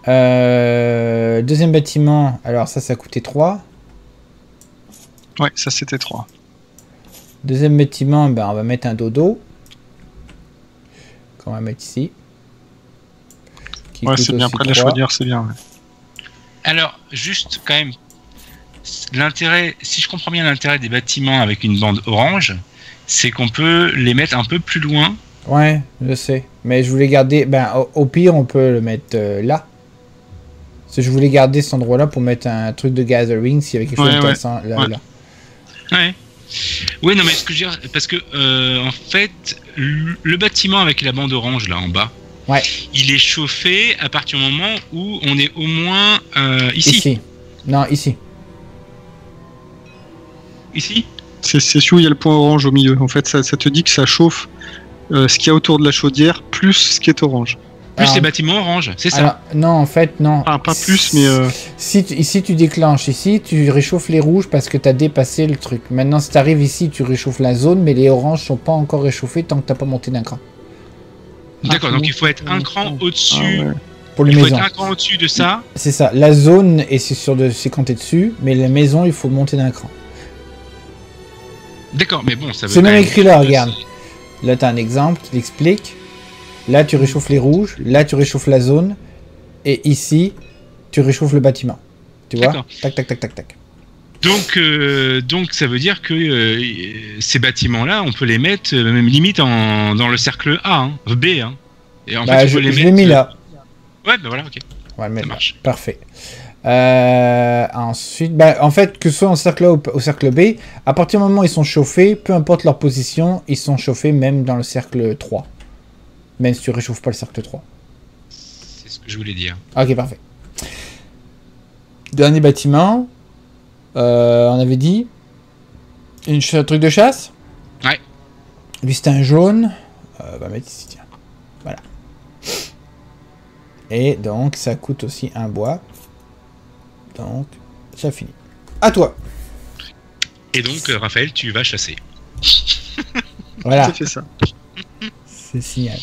deuxième bâtiment. Alors ça coûtait 3. Ouais, ça c'était 3. Deuxième bâtiment, ben, on va mettre un dodo. Qu'on va mettre ici. Ouais, c'est bien. Près de la chaudière, c'est bien. Ouais. Alors, juste quand même, l'intérêt, si je comprends bien l'intérêt des bâtiments avec une bande orange, c'est qu'on peut les mettre un peu plus loin. Ouais, je sais. Mais je voulais garder... Ben, au pire, on peut le mettre là. Parce que je voulais garder cet endroit-là pour mettre un truc de gathering s'il y avait quelque chose d'intéressant là. Ouais. Oui, non, mais ce que je veux dire, parce que en fait, le bâtiment avec la bande orange là en bas, ouais. Il est chauffé à partir du moment où on est au moins ici. Non, ici. Ici? C'est celui où il y a le point orange au milieu. En fait, ça te dit que ça chauffe ce qu'il y a autour de la chaudière plus ce qui est orange. Plus les bâtiments orange, c'est ça? Alors, non, en fait, non. Enfin, pas plus, mais... Ici, tu déclenches. Ici, tu réchauffes les rouges parce que tu as dépassé le truc. Maintenant, si tu arrives ici, tu réchauffes la zone, mais les oranges sont pas encore réchauffés tant que tu n'as pas monté d'un cran. D'accord, donc il faut être un cran au-dessus. Ah ouais. Pour les il faut maisons. être un cran au-dessus de ça. C'est ça. La zone, c'est quand tu es dessus, mais la maison, il faut monter d'un cran. D'accord, mais bon, ça veut c'est même écrit là, regarde. Là, tu as un exemple qui l'explique. Là, tu réchauffes les rouges. Là, tu réchauffes la zone. Et ici, tu réchauffes le bâtiment. Tu vois? Tac. Donc, ça veut dire que ces bâtiments-là, on peut les mettre même limite dans le cercle A, hein, B. Hein. Et en fait, je l'ai mis là. Ouais, bah voilà, ok. Ouais, ça marche. Parfait. Ensuite, en fait, que ce soit en cercle A ou au cercle B, à partir du moment où ils sont chauffés, peu importe leur position, ils sont chauffés même dans le cercle 3. Même si tu réchauffes pas le cercle 3. C'est ce que je voulais dire. Ok, parfait. Dernier bâtiment. On avait dit un truc de chasse. Ouais. Lui, c'était un jaune. On va mettre ici, tiens. Voilà. Et donc, ça coûte aussi un bois. Donc, ça finit. À toi. Et donc, Raphaël, tu vas chasser. Voilà. C'est ça. C'est signal.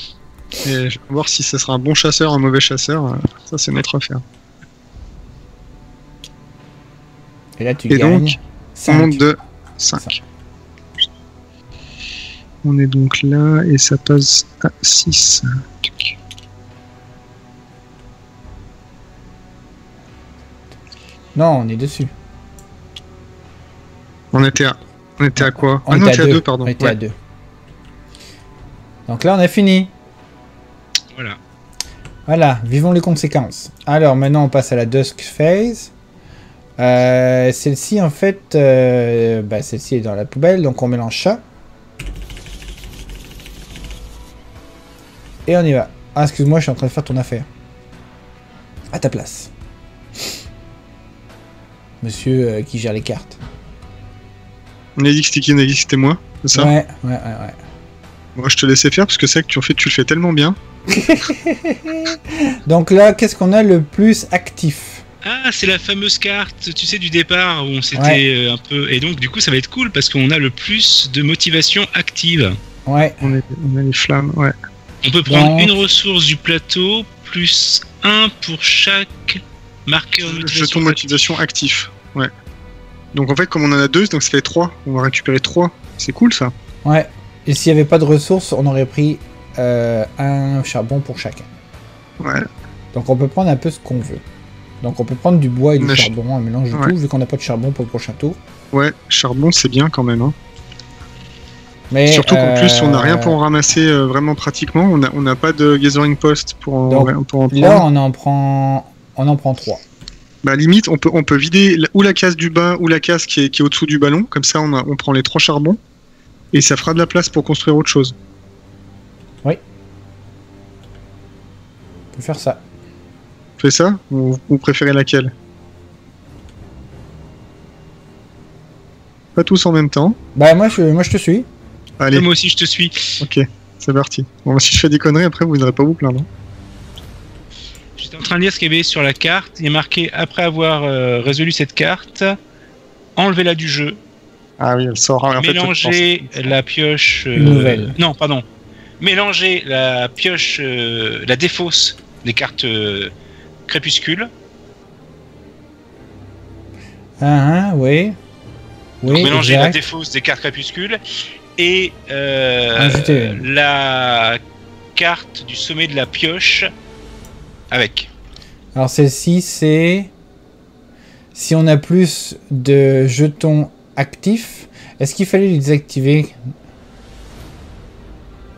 Et je vais voir si ce sera un bon chasseur ou un mauvais chasseur. Ça, c'est notre affaire. Et là, tu gagnes. Donc, on monte de 5. On est donc là et ça passe à 6. Non, on est dessus. On était à quoi? On était à 2, pardon. On était à 2. Donc là, on a fini. Voilà, vivons les conséquences. Alors, maintenant, on passe à la Dusk Phase. Celle-ci, en fait, celle-ci est dans la poubelle, donc on mélange ça. Et on y va. Ah, excuse-moi, je suis en train de faire ton affaire. À ta place. Monsieur qui gère les cartes. On a dit que c'était qui? On a dit que c'était moi, c'est ça? Ouais. Moi, je te laissais faire parce que c'est que tu le fais tellement bien. Donc là, qu'est-ce qu'on a le plus actif? Ah, c'est la fameuse carte, tu sais, du départ où on s'était un peu... Et donc, du coup, ça va être cool parce qu'on a le plus de motivation active. Ouais. On a les flammes, ouais. On peut prendre une ressource du plateau, plus 1 pour chaque marqueur de motivation. Jeton motivation actif, ouais. Donc en fait, comme on en a 2, donc ça fait 3. On va récupérer 3. C'est cool, ça. Ouais. Et s'il n'y avait pas de ressources, on aurait pris un charbon pour chacun. Ouais. Donc on peut prendre un peu ce qu'on veut. Donc on peut prendre du bois et du charbon, un mélange de tout, vu qu'on n'a pas de charbon pour le prochain tour. Ouais, charbon, c'est bien quand même, hein. Mais, surtout qu'en plus, on n'a rien pour en ramasser vraiment pratiquement. On n'a pas de gathering post pour en prendre. Là, on en prend 3. Bah limite, on peut vider ou la case du bas ou la case qui est au-dessous du ballon. Comme ça, on prend les 3 charbons et ça fera de la place pour construire autre chose. Oui. On peut faire ça. Vous faites ça ou vous préférez laquelle? Pas tous en même temps. Bah moi je te suis. Allez. Moi aussi je te suis. Ok, c'est parti. Bon, si je fais des conneries, après vous ne viendrez pas vous plaindre. J'étais en train de lire ce qu'il y avait sur la carte. Il est marqué, après avoir résolu cette carte, enlevez-la du jeu. Ah oui, elle sort. En mélanger la pioche... nouvelle. Non, pardon. Mélanger la pioche, la défausse des cartes crépuscule. Oui. Donc, mélanger la défausse des cartes crépuscule et la carte du sommet de la pioche avec. Alors celle-ci, c'est si on a plus de jetons actifs, est-ce qu'il fallait les désactiver?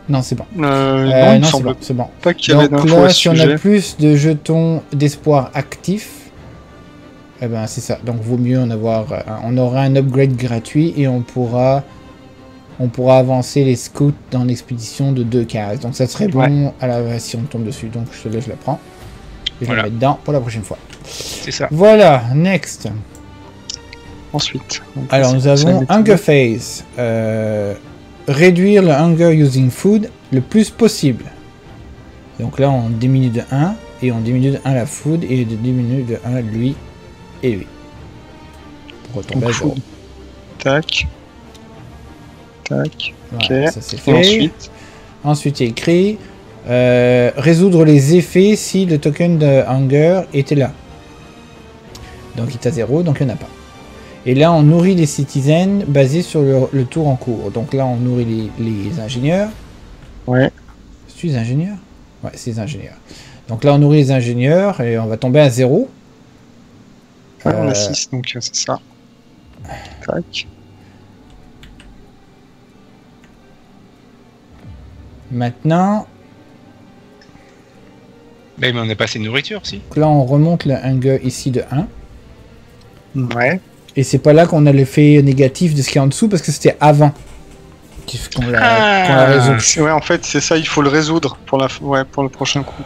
Non, c'est bon. Non, c'est bon. Pas qu'il y avait donc là, si on a plus de jetons d'espoir actifs, eh ben c'est ça. Donc vaut mieux en avoir. On aura un upgrade gratuit et on pourra avancer les scouts dans l'expédition de 2 cases. Donc ça serait bon si on tombe dessus. Donc je te laisse, je la prends. Et je la mets dedans pour la prochaine fois. C'est ça. Voilà, next. Ensuite. Alors nous avons Hunger Phase. Réduire le hunger using food le plus possible. Donc là on diminue de 1 et on diminue de 1 la food et de diminue de 1 lui et lui. Pour retomber à 0. Tac. Tac. Voilà, ok. Ça c'est fait. Ensuite il est écrit résoudre les effets si le token de hunger était là. Donc il est à 0, donc il n'y en a pas. Et là, on nourrit les citizens basés sur le tour en cours. Donc là, on nourrit les ingénieurs. Ouais. C'est les ingénieurs? Ouais, c'est les ingénieurs. Donc là, on nourrit les ingénieurs et on va tomber à 0. Ouais, on a 6, donc c'est ça. Tac. Maintenant... Mais on n'a pas assez de nourriture, si. Donc là, on remonte le hunger ici de 1. Ouais. Et c'est pas là qu'on a l'effet négatif de ce qui est en dessous, parce que c'était avant qu'on l'a résolu. Ouais, en fait, c'est ça, il faut le résoudre pour le prochain coup.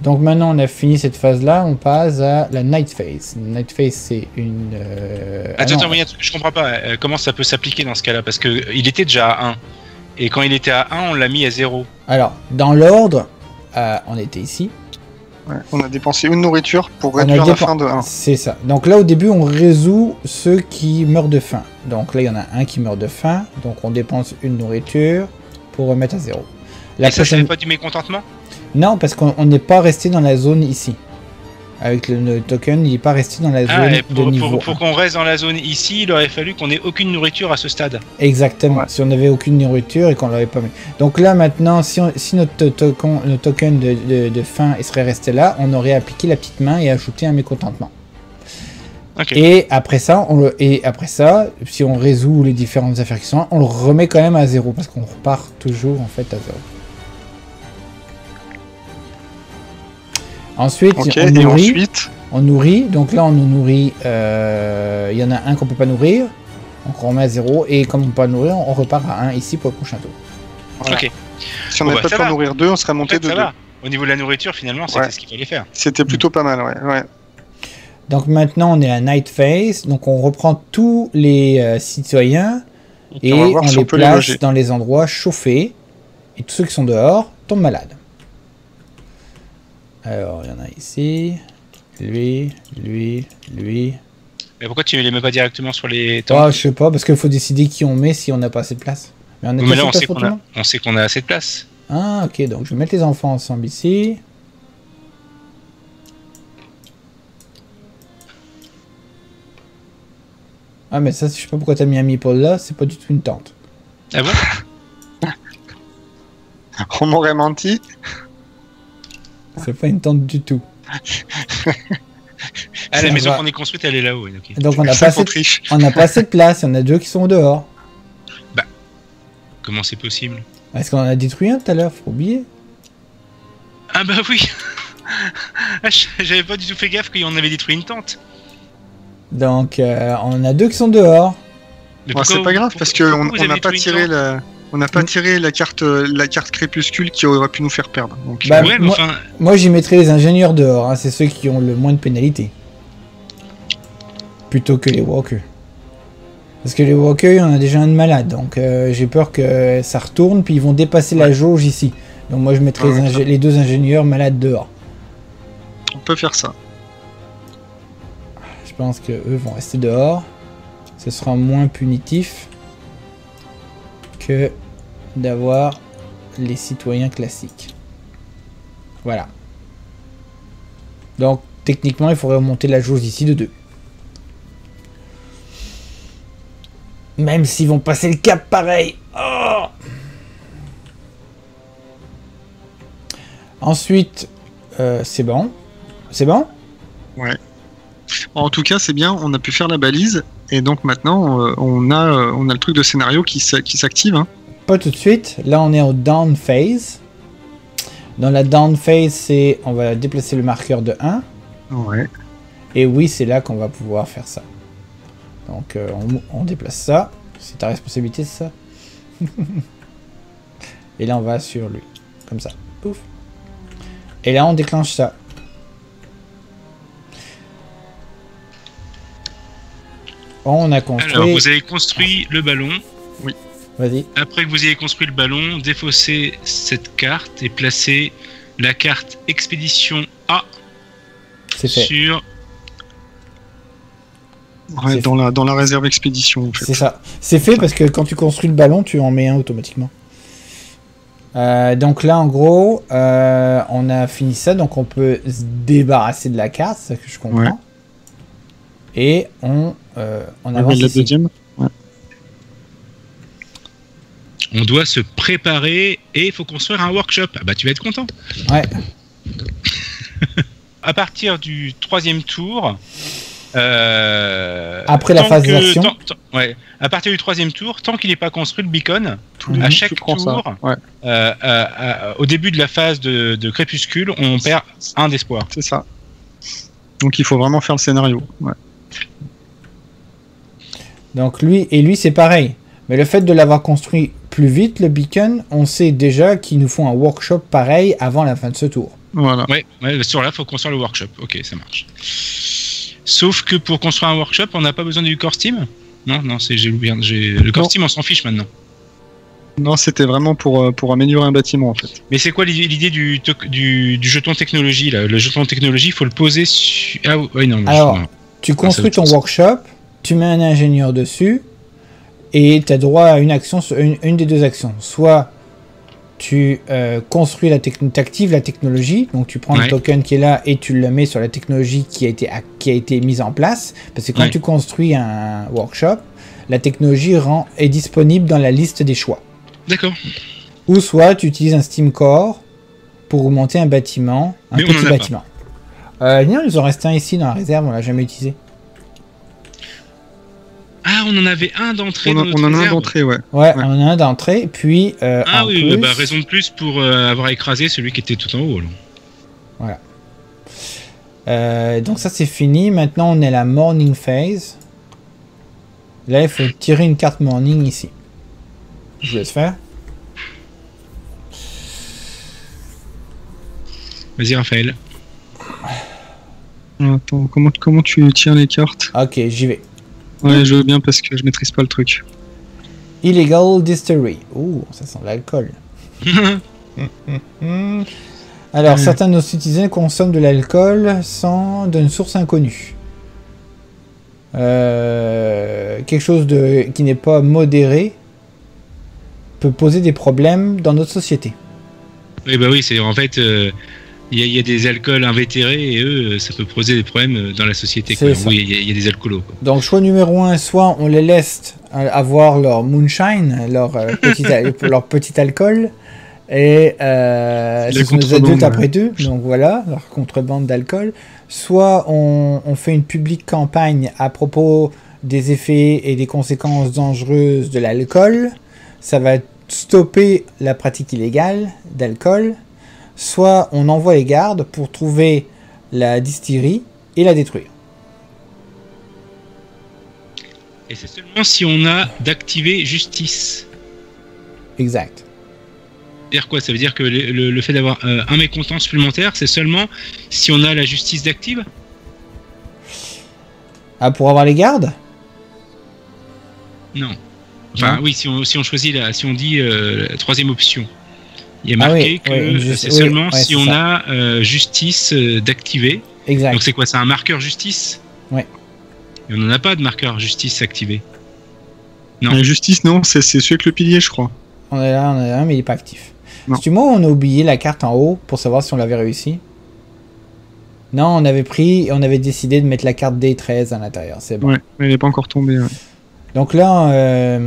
Donc maintenant, on a fini cette phase-là, on passe à la Night Phase. La Night Phase, c'est une... Attends, je comprends pas. Comment ça peut s'appliquer dans ce cas-là? Parce qu'il était déjà à 1. Et quand il était à 1, on l'a mis à 0. Alors, dans l'ordre, on était ici. Ouais, on a dépensé une nourriture pour réduire la faim de 1. C'est ça. Donc là, au début, on résout ceux qui meurent de faim. Donc là, il y en a un qui meurt de faim. Donc on dépense une nourriture pour remettre à 0. Et ça, c'est pas du mécontentement? Non, parce qu'on n'est pas resté dans la zone ici. Avec le token, il n'est pas resté dans la zone de niveau 1. Pour qu'on reste dans la zone ici, il aurait fallu qu'on ait aucune nourriture à ce stade. Exactement. Ouais. Si on n'avait aucune nourriture et qu'on l'aurait pas mis. Donc là, maintenant, si notre token de faim serait resté là, on aurait appliqué la petite main et ajouté un mécontentement. Okay. Et après ça, si on résout les différentes affaires qui sont là, on le remet quand même à 0 parce qu'on repart toujours en fait à 0. Ensuite, on nourrit. Donc là, on nous nourrit. Il y en a un qu'on peut pas nourrir. Donc on remet à 0. Et comme on peut pas nourrir, on repart à 1 ici pour le prochain tour. Voilà. Ok. Si on n'avait pas pu en nourrir 2, on serait monté de 2. Au niveau de la nourriture, finalement, c'était ce qu'il fallait faire. C'était plutôt pas mal, ouais. Donc maintenant, on est à Night Phase. Donc on reprend tous les citoyens et on les place dans les endroits chauffés. Et tous ceux qui sont dehors tombent malades. Alors, il y en a ici. Lui. Mais pourquoi tu les mets pas directement sur les tentes? Je sais pas, parce qu'il faut décider qui on met si on n'a pas assez de place. Mais là, on sait qu'on a assez de place. Ah, ok, donc je vais mettre les enfants ensemble ici. Ah, mais ça, je sais pas pourquoi t'as mis un meeple là, c'est pas du tout une tente. Ah bon? On m'aurait menti. C'est pas une tente du tout. La maison qu'on est construite, elle est là-haut. Okay. Donc on n'a pas assez de place, il y en a 2 qui sont dehors. Bah, comment c'est possible? Est-ce qu'on en a détruit un tout à l'heure? Faut oublier. Ah bah oui. J'avais pas du tout fait gaffe qu'on avait détruit une tente. Donc on a 2 qui sont dehors. Mais c'est pas grave parce qu'on n'a pas tiré la carte crépuscule qui aurait pu nous faire perdre. Donc, moi j'y mettrais les ingénieurs dehors, hein, c'est ceux qui ont le moins de pénalités. Plutôt que les walkers. Parce que les walkers, il y en a déjà un de malade, donc j'ai peur que ça retourne, puis ils vont dépasser la jauge ici. Donc moi je mettrais les 2 ingénieurs malades dehors. On peut faire ça. Je pense que eux vont rester dehors. Ce sera moins punitif que d'avoir les citoyens classiques. Voilà. Donc techniquement il faudrait remonter la jauge d'ici de 2. Même s'ils vont passer le cap pareil. Oh, ensuite, c'est bon. C'est bon? Ouais. En tout cas, c'est bien. On a pu faire la balise. Et donc maintenant, on a le truc de scénario qui s'active. Hein. Pas tout de suite. Là, on est au down phase. Dans la down phase, on va déplacer le marqueur de 1. Ouais. Et oui, c'est là qu'on va pouvoir faire ça. Donc, on déplace ça. C'est ta responsabilité, c'est ça? Et là, on va sur lui. Comme ça. Pouf. Et là, on déclenche ça. On a construit... Alors, vous avez construit le ballon. Oui. Vas-y. Après que vous ayez construit le ballon, défaussez cette carte et placez la carte expédition A sur... Ouais, dans la réserve expédition. En fait. C'est ça. C'est fait parce que quand tu construis le ballon, tu en mets un automatiquement. Donc là, en gros, on a fini ça. Donc on peut se débarrasser de la carte, c'est ça que je comprends. Ouais. Et on avance la deuxième. Ouais. On doit se préparer et il faut construire un workshop. Ah bah tu vas être content. Ouais. À partir du 3e tour... après la phase d'action. Ouais. À partir du 3e tour, tant qu'il n'est pas construit le beacon, à chaque tour, au début de la phase de crépuscule, on perd 1 d'espoir. C'est ça. Donc il faut vraiment faire le scénario. Ouais. Donc lui c'est pareil. Mais le fait de l'avoir construit plus vite, le beacon, on sait déjà qu'il nous faut un workshop pareil avant la fin de ce tour. Voilà. Ouais, sur là, il faut construire le workshop. Ok, ça marche. Sauf que pour construire un workshop, on n'a pas besoin du core team. Non, j'ai oublié. Le core team, on s'en fiche maintenant. Non, c'était vraiment pour améliorer un bâtiment en fait. Mais c'est quoi l'idée du jeton technologie là? Le jeton technologie, il faut le poser sur... Ah oui, non. Alors, tu construis ton workshop, tu mets un ingénieur dessus, et tu as droit à une action, une des 2 actions. Soit tu construis t'actives la technologie, donc tu prends le token qui est là et tu le mets sur la technologie qui a été mise en place, parce que quand tu construis un workshop, la technologie est disponible dans la liste des choix. D'accord. Ou soit tu utilises un Steam Core pour monter un bâtiment, petit bâtiment. Non, ils ont resté un ici dans la réserve, on l'a jamais utilisé. Ah, on en avait un d'entrée. On en a un d'entrée, ouais. Ouais, on en a un d'entrée, puis. Oui, raison de plus pour avoir écrasé celui qui était tout en haut. Là. Voilà. Donc ça c'est fini. Maintenant on est à la morning phase. Là il faut tirer une carte morning ici. Je vous laisse faire. Vas-y, Raphaël. Attends, comment tu tiens les cartes? Ok, j'y vais. Ouais, je veux bien parce que je maîtrise pas le truc. Illegal distillery. Ouh, ça sent l'alcool. Alors, certains de nos citoyens consomment de l'alcool d'une source inconnue. Quelque chose qui n'est pas modéré peut poser des problèmes dans notre société. Oui, bah oui, c'est en fait, il y a des alcools invétérés et eux, ça peut poser des problèmes dans la société. Quoi. Oui, il y a des alcoolos. Quoi. Donc, choix numéro 1, soit on les laisse avoir leur moonshine, leur petit alcool, et ce sont des adultes après tout, donc voilà, leur contrebande d'alcool. Soit on fait une publique campagne à propos des effets et des conséquences dangereuses de l'alcool. Ça va stopper la pratique illégale d'alcool. Soit on envoie les gardes pour trouver la distillerie et la détruire. Et c'est seulement si on a d'activer justice. Exact. C'est-à-dire quoi? Ça veut dire que le fait d'avoir un mécontent supplémentaire, c'est seulement si on a la justice d'active? Ah, pour avoir les gardes? Non. Enfin, oui, si on choisit si on dit la troisième option. Il y a marqué que c'est seulement si on a justice d'activer. Exact. Donc c'est quoi? C'est un marqueur justice? Ouais. Et on n'en a pas de marqueur justice activé. Non. La justice, non, c'est celui avec le pilier, je crois. On est là, mais il n'est pas actif. Non. C'est moi, on a oublié la carte en haut pour savoir si on l'avait réussi. Non, on avait pris et on avait décidé de mettre la carte D13 à l'intérieur. C'est bon. Ouais, mais elle n'est pas encore tombée. Ouais. Donc là...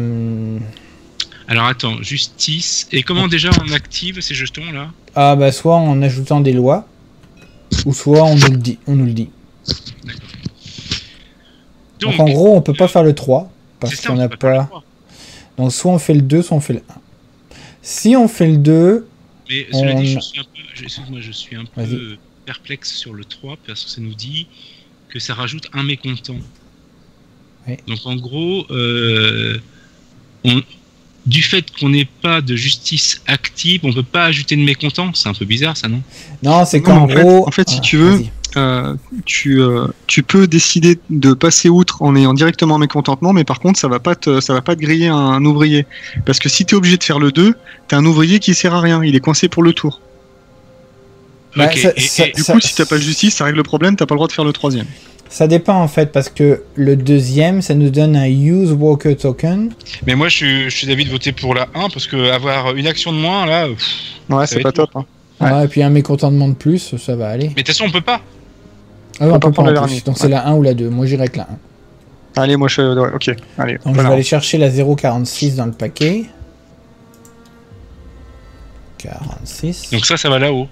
Alors attends, justice. Et comment déjà on active ces jetons là? Ah bah soit en ajoutant des lois, ou soit on nous le dit. D'accord. Donc en gros, on peut pas faire le 3, parce qu'on n'a pas... Donc soit on fait le 2, soit on fait le 1. Si on fait le 2... Mais cela dit, je suis un peu perplexe sur le 3, parce que ça nous dit que ça rajoute un mécontent. Oui. Donc en gros, du fait qu'on n'ait pas de justice active, on peut pas ajouter de mécontent. C'est un peu bizarre, ça, non? Non, c'est qu'en gros... En fait, si tu veux, tu peux décider de passer outre en ayant directement un mécontentement, mais par contre, ça va pas te griller un ouvrier. Parce que si tu es obligé de faire le 2, tu as un ouvrier qui sert à rien, il est coincé pour le tour. Bah, du coup, si t'as pas de justice, ça règle le problème, t'as pas le droit de faire le 3e. Ça dépend en fait, parce que le 2e, ça nous donne un Use Worker Token. Mais moi, je suis d'avis de voter pour la 1, parce que avoir une action de moins, là... ouais, c'est pas top. Hein. Ouais, et puis un mécontentement de plus, ça va aller. Mais de toute façon, on peut pas. Ah ouais, on peut pas en plus. Donc c'est la 1 ou la 2. Moi, j'irai avec la 1. Allez, moi, ok. Allez, donc je vais aller chercher la 0,46 dans le paquet. 46. Donc ça va là-haut.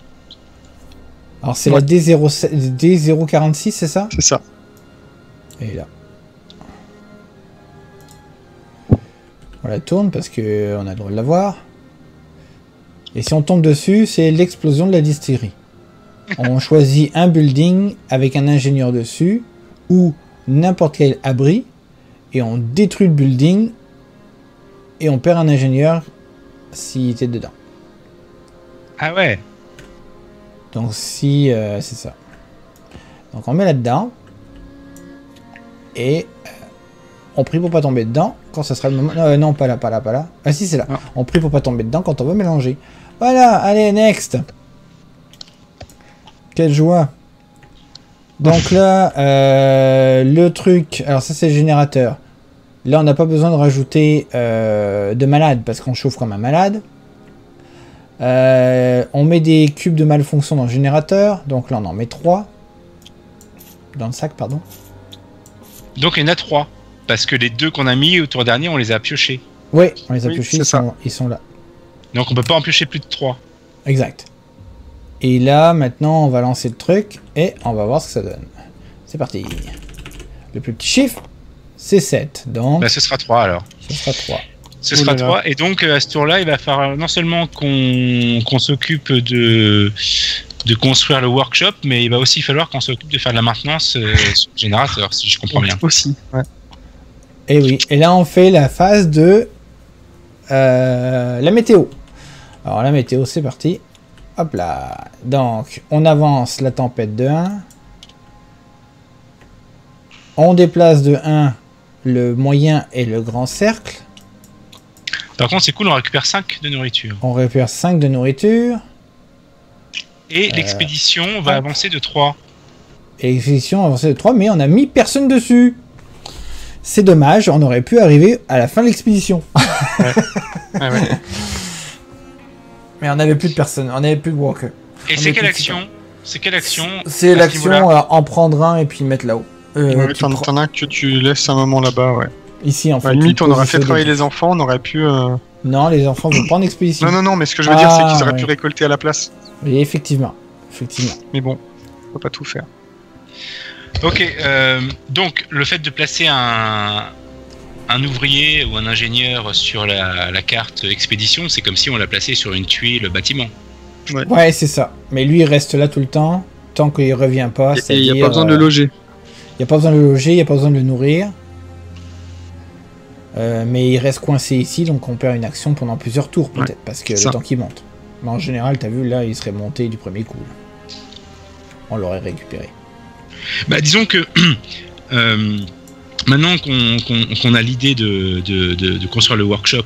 Alors c'est la D046, c'est ça? C'est ça. Et là. On la tourne parce qu'on a le droit de la voir. Et si on tombe dessus, c'est l'explosion de la distillerie. On choisit un building avec un ingénieur dessus ou n'importe quel abri et on détruit le building et on perd un ingénieur s'il était dedans. Ah ouais. Donc si c'est ça. Donc on met là-dedans et on prie pour pas tomber dedans quand ça sera le moment. Non, pas là. Ah si, c'est là. Ah. On prie pour pas tomber dedans quand on va mélanger. Voilà, allez, next. Quelle joie. Donc là, le truc... Alors ça, c'est le générateur. Là, on n'a pas besoin de rajouter de malade parce qu'on chauffe comme un malade. On met des cubes de malfonction dans le générateur. Donc là, on en met 3. Dans le sac, pardon. Donc il y en a 3. Parce que les 2 qu'on a mis au tour dernier, on les a piochés. Oui, on les a piochés, ils sont là. Donc on peut pas en piocher plus de 3. Exact. Et là, maintenant, on va lancer le truc et on va voir ce que ça donne. C'est parti. Le plus petit chiffre, c'est 7. Donc... Bah, ce sera 3 alors. Ce sera 3. Ce sera 3. Et donc, à ce tour-là, il va falloir non seulement qu'on s'occupe de construire le workshop, mais il va aussi falloir qu'on s'occupe de faire de la maintenance sur le générateur, si je comprends bien. Aussi, ouais. Et oui. Et là, on fait la phase de la météo. Alors, la météo, c'est parti. Hop là. Donc, on avance la tempête de 1. On déplace de 1 le moyen et le grand cercle. Par contre, c'est cool, on récupère 5 de nourriture. On récupère 5 de nourriture. Et l'expédition va avancer de 3. Et l'expédition va avancer de 3, mais on a mis personne dessus. C'est dommage, on aurait pu arriver à la fin de l'expédition. Ouais. Ah ouais. Mais on n'avait plus de personne, on n'avait plus de walker. Et c'est quelle action? C'est quelle action? C'est l'action en prendre un et puis mettre là-haut. Ouais, t'en as que tu laisses un moment là-bas, ouais. Ici, en fait. À la limite, on aurait fait travailler les enfants, on aurait pu... Non, les enfants vont pas en expédition. Non, mais ce que je veux dire, c'est qu'ils auraient pu récolter à la place. Oui, effectivement. Mais bon, on peut pas tout faire. Ok, donc le fait de placer un ouvrier ou un ingénieur sur la carte expédition, c'est comme si on l'a placé sur une tuile bâtiment. Ouais, c'est ça. Mais lui, il reste là tout le temps, tant qu'il revient pas. Et il n'y a pas besoin de le loger. Il n'y a pas besoin de le loger, il n'y a pas besoin de le nourrir. Mais il reste coincé ici, donc on perd une action pendant plusieurs tours, peut-être, parce que le temps qu'il monte. Mais en général, t'as vu, là, il serait monté du premier coup. Là. On l'aurait récupéré. Bah, disons que maintenant qu'on a l'idée de construire le workshop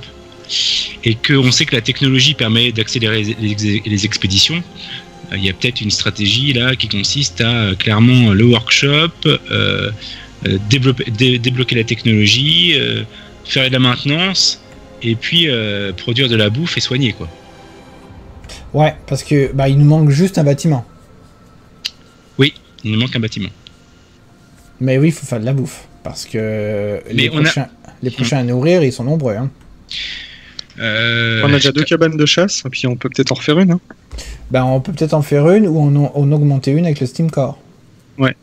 et qu'on sait que la technologie permet d'accélérer les expéditions, il y a peut-être une stratégie là qui consiste à clairement le workshop, débloquer la technologie, faire de la maintenance et puis produire de la bouffe et soigner quoi. Ouais, parce que bah il nous manque juste un bâtiment. Oui, il nous manque un bâtiment. Mais oui, il faut faire de la bouffe parce que les prochains à nourrir, ils sont nombreux. Hein. On a déjà 2 cabanes de chasse, et puis on peut peut-être en refaire une. Hein. Bah, on peut peut-être en faire une ou en augmenter une avec le Steam Core. Ouais.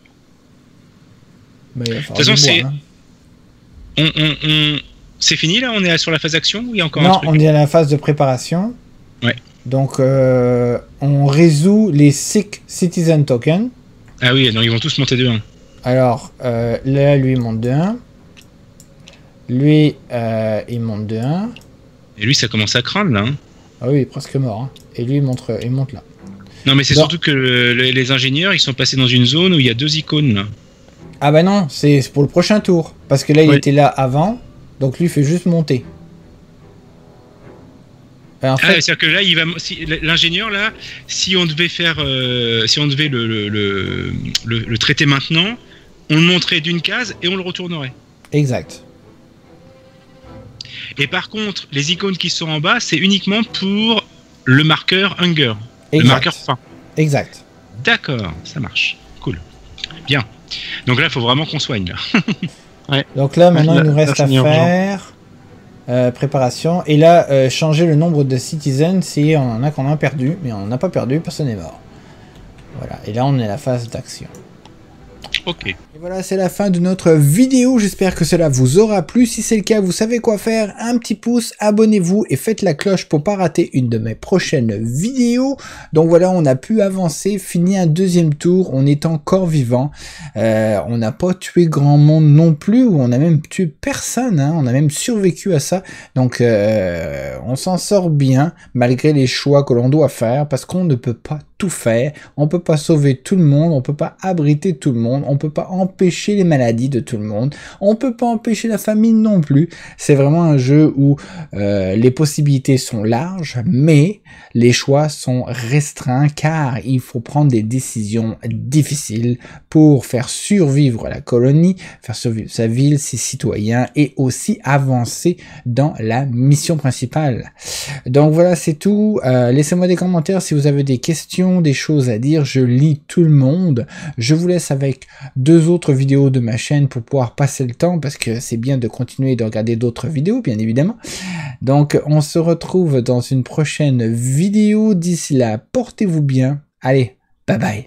Mais de toute façon, c'est... C'est fini là? On est sur la phase action ou il y a encore un truc? Non, on est à la phase de préparation. Ouais. Donc, on résout les Sick Citizen Tokens. Ah oui, donc ils vont tous monter de 1. Alors, là, lui, il monte de 1. Lui, il monte de 1. Et lui, ça commence à craindre, là. Hein. Ah oui, il est presque mort. Hein. Et lui, il monte là. Non, mais c'est surtout que les ingénieurs, ils sont passés dans une zone où il y a 2 icônes, là. Ah bah non, c'est pour le prochain tour. Parce que là, il était là avant. Donc, lui, il fait juste monter. En fait... c'est-à-dire que là, l'ingénieur, là, si on devait faire... si on devait le traiter maintenant, on le monterait d'une case et on le retournerait. Exact. Et par contre, les icônes qui sont en bas, c'est uniquement pour le marqueur hunger. Exact. Le marqueur faim. Exact. D'accord, ça marche. Cool. Bien. Donc là, il faut vraiment qu'on soigne. Là. Ouais. Donc là, maintenant, il nous reste à faire préparation. Et là, changer le nombre de citizens si on en a qu'on a perdu. Mais on n'a pas perdu, personne n'est mort. Voilà. Et là, on est à la phase d'action. Ok. Et voilà, c'est la fin de notre vidéo. J'espère que cela vous aura plu. Si c'est le cas, vous savez quoi faire. Un petit pouce, abonnez-vous et faites la cloche pour pas rater une de mes prochaines vidéos. Donc voilà, on a pu avancer, fini un deuxième tour. On est encore vivant. On n'a pas tué grand monde non plus. Ou on a même tué personne. Hein. On a même survécu à ça. Donc on s'en sort bien malgré les choix que l'on doit faire parce qu'on ne peut pas tout faire, on peut pas sauver tout le monde, on peut pas abriter tout le monde, on peut pas empêcher les maladies de tout le monde, on peut pas empêcher la famine non plus. C'est vraiment un jeu où les possibilités sont larges, mais les choix sont restreints car il faut prendre des décisions difficiles pour faire survivre la colonie, faire survivre sa ville, ses citoyens et aussi avancer dans la mission principale. Donc voilà, c'est tout. Laissez-moi des commentaires si vous avez des questions, des choses à dire, je lis tout le monde. Je vous laisse avec 2 autres vidéos de ma chaîne pour pouvoir passer le temps parce que c'est bien de continuer de regarder d'autres vidéos, bien évidemment. Donc on se retrouve dans une prochaine vidéo. D'ici là, portez-vous bien. Allez, bye bye.